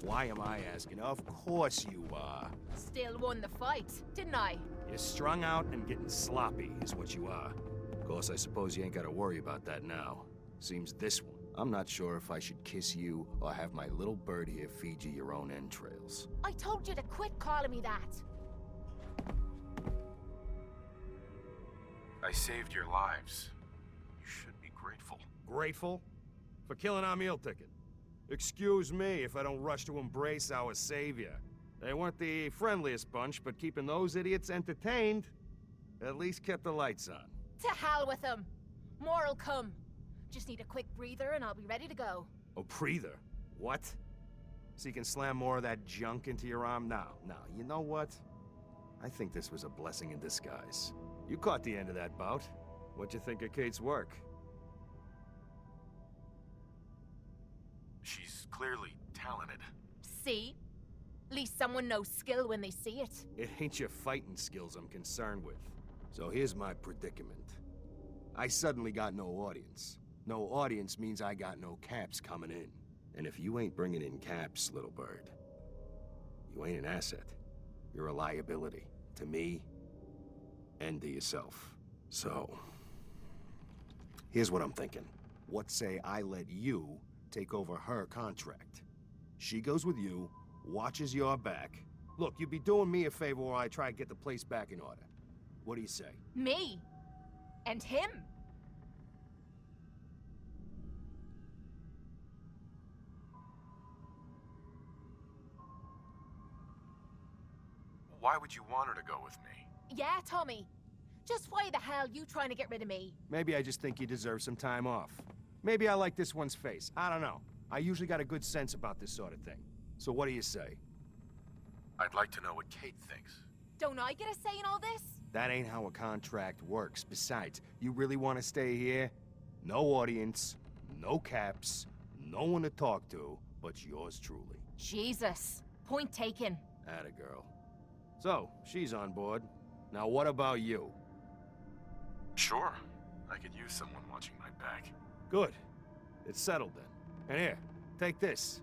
Why am I asking? Of course you are. Still won the fight, didn't I? You're strung out and getting sloppy, is what you are. Of course, I suppose you ain't gotta worry about that now. Seems this one. I'm not sure if I should kiss you or have my little bird here feed you your own entrails. I told you to quit calling me that. I saved your lives. You should be grateful. Grateful? For killing our meal ticket. Excuse me if I don't rush to embrace our savior. They weren't the friendliest bunch, but keeping those idiots entertained at least kept the lights on. To hell with them. More'll come. Just need a quick breather and I'll be ready to go. A breather? What? So you can slam more of that junk into your arm now? Now, you know what? I think this was a blessing in disguise. You caught the end of that bout. What'd you think of Kate's work? She's clearly talented. See? At least someone knows skill when they see it. It ain't your fighting skills I'm concerned with. So here's my predicament. I suddenly got no audience. No audience means I got no caps coming in. And if you ain't bringing in caps, little bird, you ain't an asset. You're a liability. To me, and to yourself. So, here's what I'm thinking. What say I let you take over her contract? She goes with you, watches your back. Look, you'd be doing me a favor while I try to get the place back in order. What do you say? Me? And him? Why would you want her to go with me? Yeah, Tommy. Just why the hell you trying to get rid of me? Maybe I just think you deserve some time off. Maybe I like this one's face. I don't know. I usually got a good sense about this sort of thing. So what do you say? I'd like to know what Kate thinks. Don't I get a say in all this? That ain't how a contract works. Besides, you really want to stay here? No audience, no caps, no one to talk to, but yours truly. Jesus. Point taken. Atta girl. So, she's on board. Now what about you? Sure. I could use someone watching my back. Good. It's settled then. And here, take this.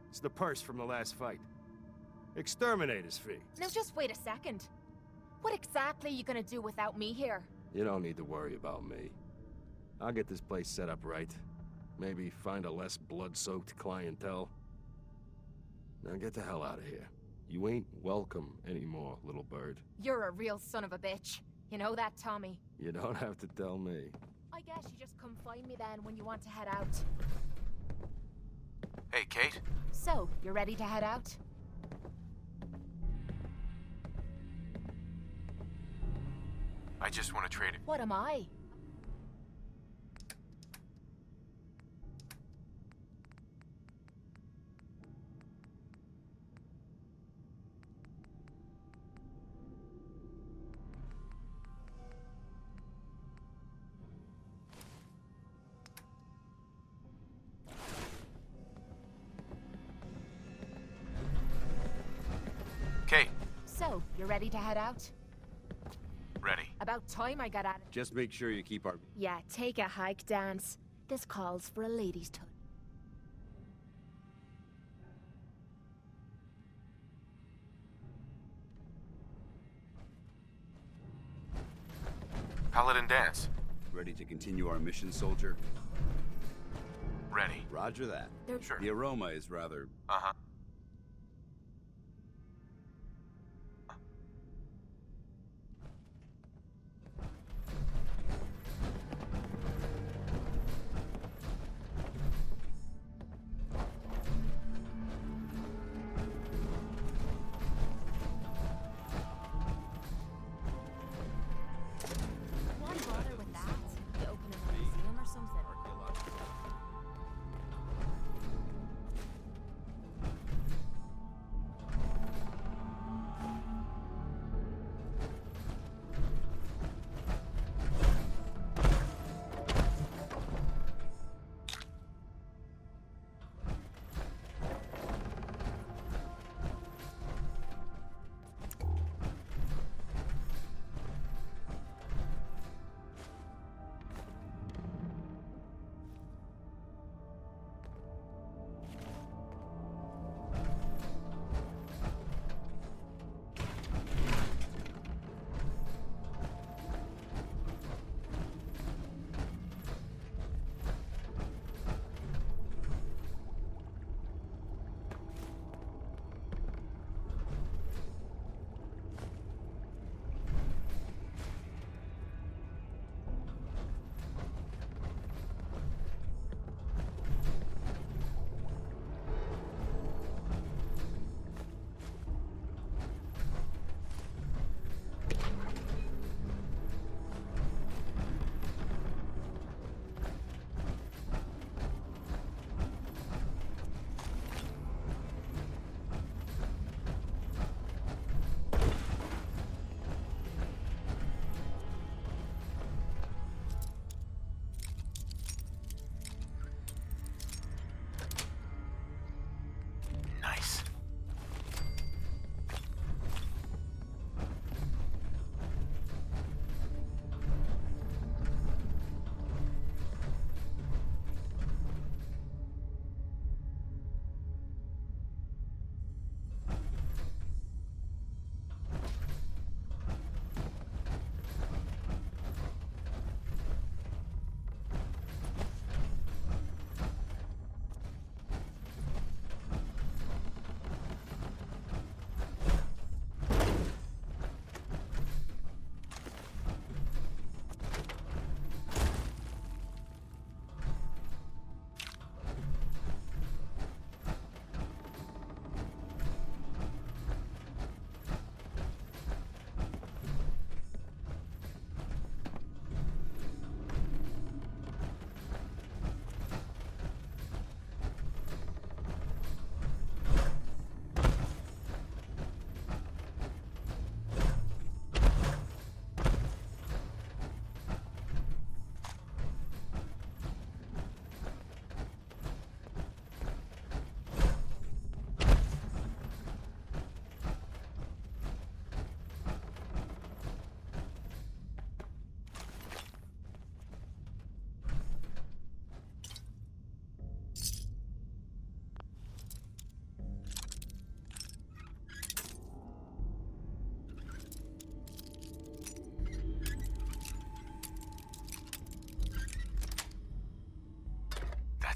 It's the purse from the last fight. Exterminator's fee. Now just wait a second. What exactly are you gonna do without me here? You don't need to worry about me. I'll get this place set up right. Maybe find a less blood-soaked clientele. Now get the hell out of here. You ain't welcome anymore, little bird. You're a real son of a bitch. You know that, Tommy? You don't have to tell me. I guess you just come find me then when you want to head out. Hey, Kate? So, you're ready to head out? I just want to trade it. What am I? Kate. So, you're ready to head out? Ready. About time I got at it. Just make sure you keep our... Yeah, take a hike, Dance. This calls for a lady's touch. Paladin dance. Ready to continue our mission, soldier? Ready. Roger that. Sure. The aroma is rather... Uh-huh. Why bother with that? You open a museum or something?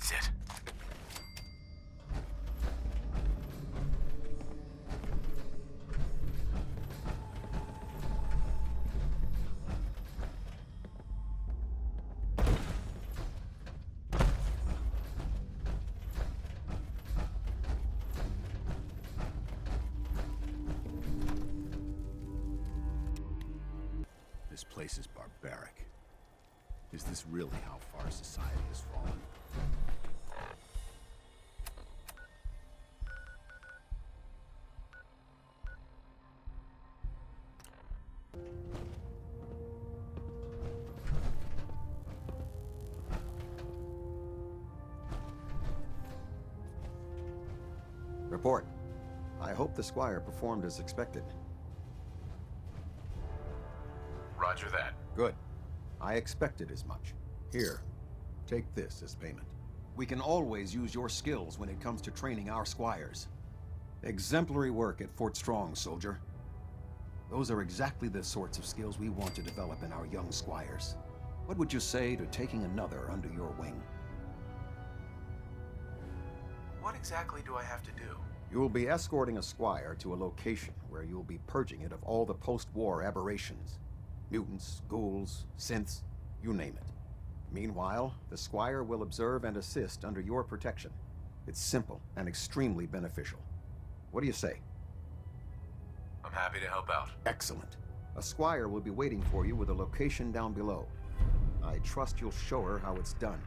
That's it. This place is barbaric. Is this really how far society has fallen? Report. I hope the Squire performed as expected. Roger that. Good. I expected as much. Here, take this as payment. We can always use your skills when it comes to training our squires. Exemplary work at Fort Strong, soldier. Those are exactly the sorts of skills we want to develop in our young squires. What would you say to taking another under your wing? What exactly do I have to do? You'll be escorting a squire to a location where you'll be purging it of all the post-war aberrations. Mutants, ghouls, synths, you name it. Meanwhile, the Squire will observe and assist under your protection. It's simple and extremely beneficial. What do you say? I'm happy to help out. Excellent. A Squire will be waiting for you with a location down below. I trust you'll show her how it's done.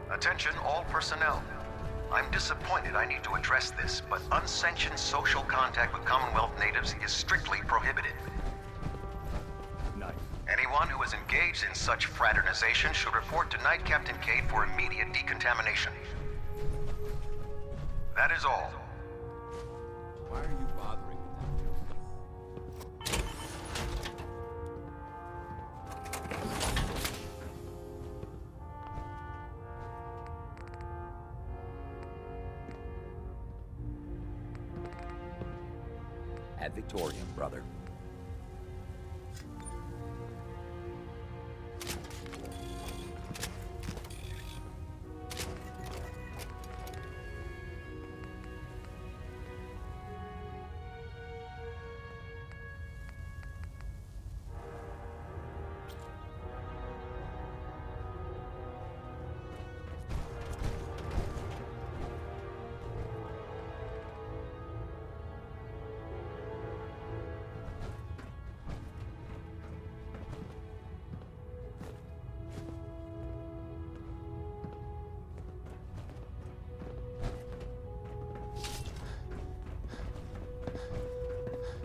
Attention all personnel. I'm disappointed I need to address this, but unsanctioned social contact with Commonwealth natives is strictly prohibited. Night. Anyone who is engaged in such fraternization should report to Night Captain Cade for immediate decontamination. That is all. Why are you bothering with that? Ad Victoriam, brother.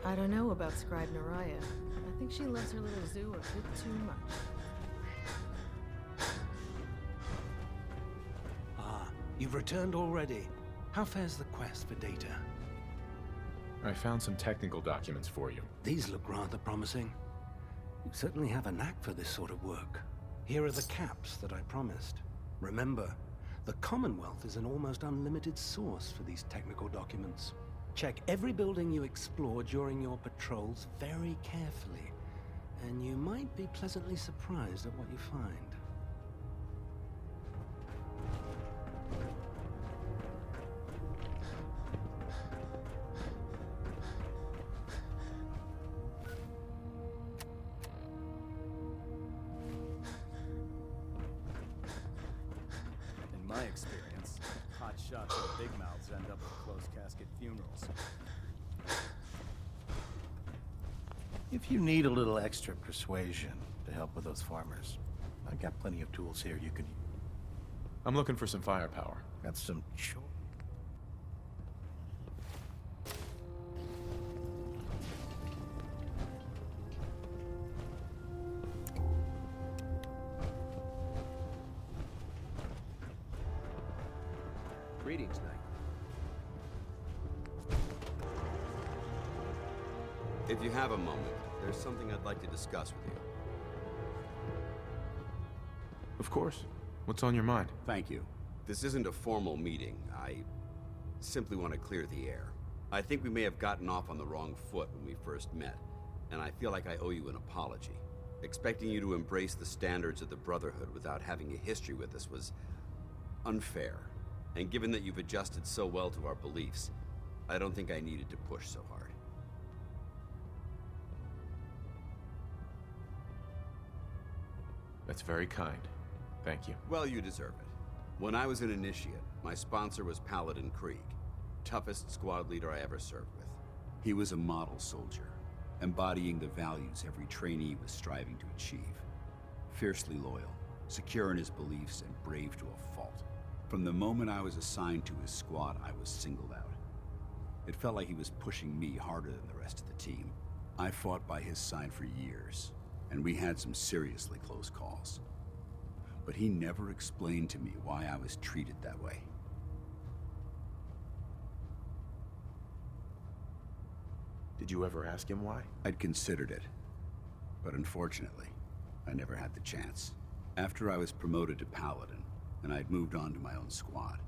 I don't know about Scribe Naraya. I think she loves her little zoo a bit too much. Ah, you've returned already. How fares the quest for data? I found some technical documents for you. These look rather promising. You certainly have a knack for this sort of work. Here are the caps that I promised. Remember, the Commonwealth is an almost unlimited source for these technical documents. Check every building you explore during your patrols very carefully, and you might be pleasantly surprised at what you find. In my experience, hot shots and big mouths end up with closed casket funerals. If you need a little extra persuasion to help with those farmers, I've got plenty of tools here you could use. I'm looking for some firepower. Got some Greetings, Knight. If you have a moment, there's something I'd like to discuss with you. Of course. What's on your mind? Thank you. This isn't a formal meeting. I simply want to clear the air. I think we may have gotten off on the wrong foot when we first met, and I feel like I owe you an apology. Expecting you to embrace the standards of the Brotherhood without having a history with us was unfair. And given that you've adjusted so well to our beliefs, I don't think I needed to push so hard. That's very kind. Thank you. Well, you deserve it. When I was an initiate, my sponsor was Paladin Krieg, toughest squad leader I ever served with. He was a model soldier, embodying the values every trainee was striving to achieve. Fiercely loyal, secure in his beliefs, and brave to a fault. From the moment I was assigned to his squad, I was singled out. It felt like he was pushing me harder than the rest of the team. I fought by his side for years, and we had some seriously close calls. But he never explained to me why I was treated that way. Did you ever ask him why? I'd considered it, but unfortunately, I never had the chance. After I was promoted to Paladin, and I'd moved on to my own squad,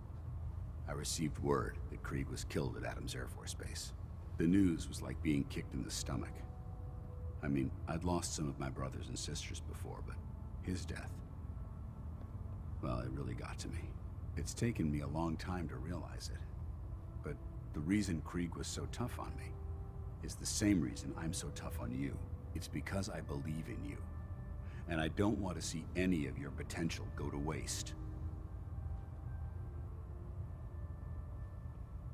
I received word that Krieg was killed at Adams Air Force Base. The news was like being kicked in the stomach. I mean, I'd lost some of my brothers and sisters before, but his death, well, it really got to me. It's taken me a long time to realize it. But the reason Krieg was so tough on me is the same reason I'm so tough on you. It's because I believe in you. And I don't want to see any of your potential go to waste.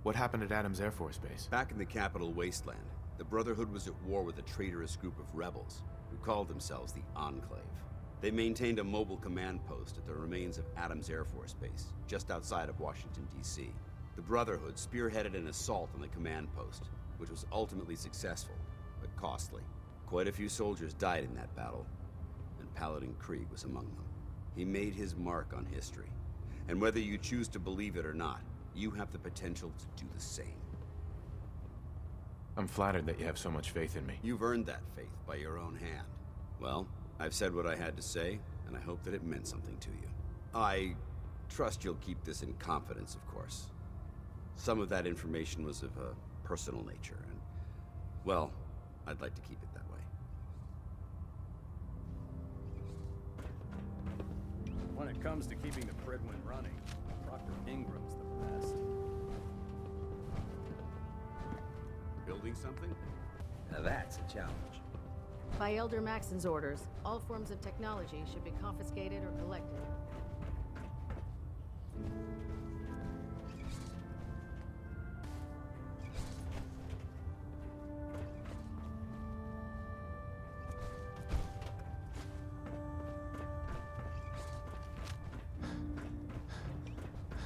What happened at Adams Air Force Base? Back in the capital wasteland, the Brotherhood was at war with a traitorous group of rebels who called themselves the Enclave. They maintained a mobile command post at the remains of Adams Air Force Base, just outside of Washington, D.C. The Brotherhood spearheaded an assault on the command post, which was ultimately successful, but costly. Quite a few soldiers died in that battle, and Paladin Krieg was among them. He made his mark on history, and whether you choose to believe it or not, you have the potential to do the same. I'm flattered that you have so much faith in me. You've earned that faith by your own hand. Well, I've said what I had to say, and I hope that it meant something to you. I trust you'll keep this in confidence, of course. Some of that information was of a personal nature, and, well, I'd like to keep it that way. When it comes to keeping the Pridwin running, Dr. Ingram's the best. Building something? Now that's a challenge. By Elder Maxon's orders, all forms of technology should be confiscated or collected.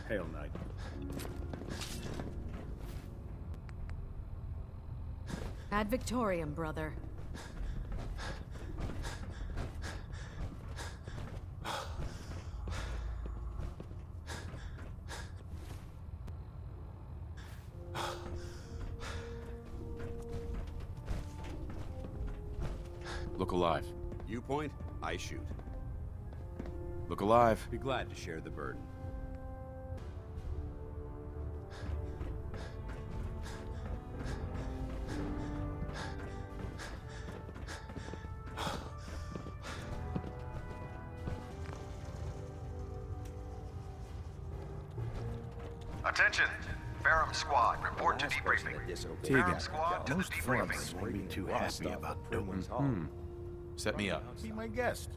Hail, Knight. Ad Victoriam, brother. Look alive. You point, I shoot. Look alive. Be glad to share the burden. Attention! Ferrum Squad, report to debriefing. Ferrum Squad to the Most debriefing. fronts won't be too happy about doing. Set me up. Be my guest.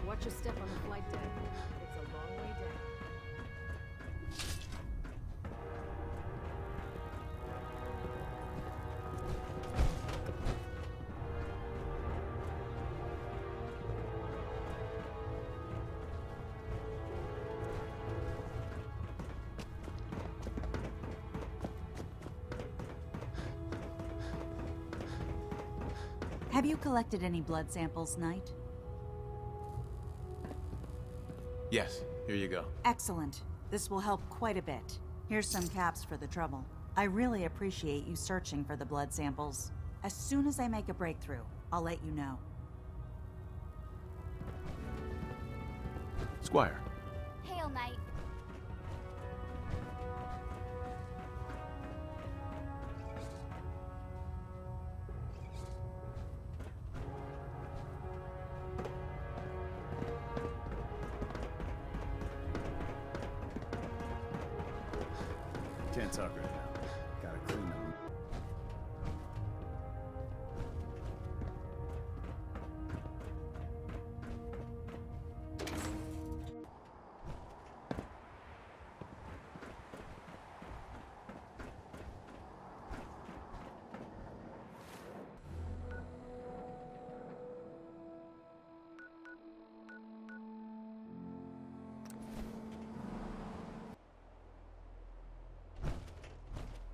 Watch your step on the flight deck. It's a long way down. Have you collected any blood samples, Knight? Yes, here you go. Excellent. This will help quite a bit. Here's some caps for the trouble. I really appreciate you searching for the blood samples. As soon as I make a breakthrough, I'll let you know. Squire. Hail, Knight. Can't talk right now.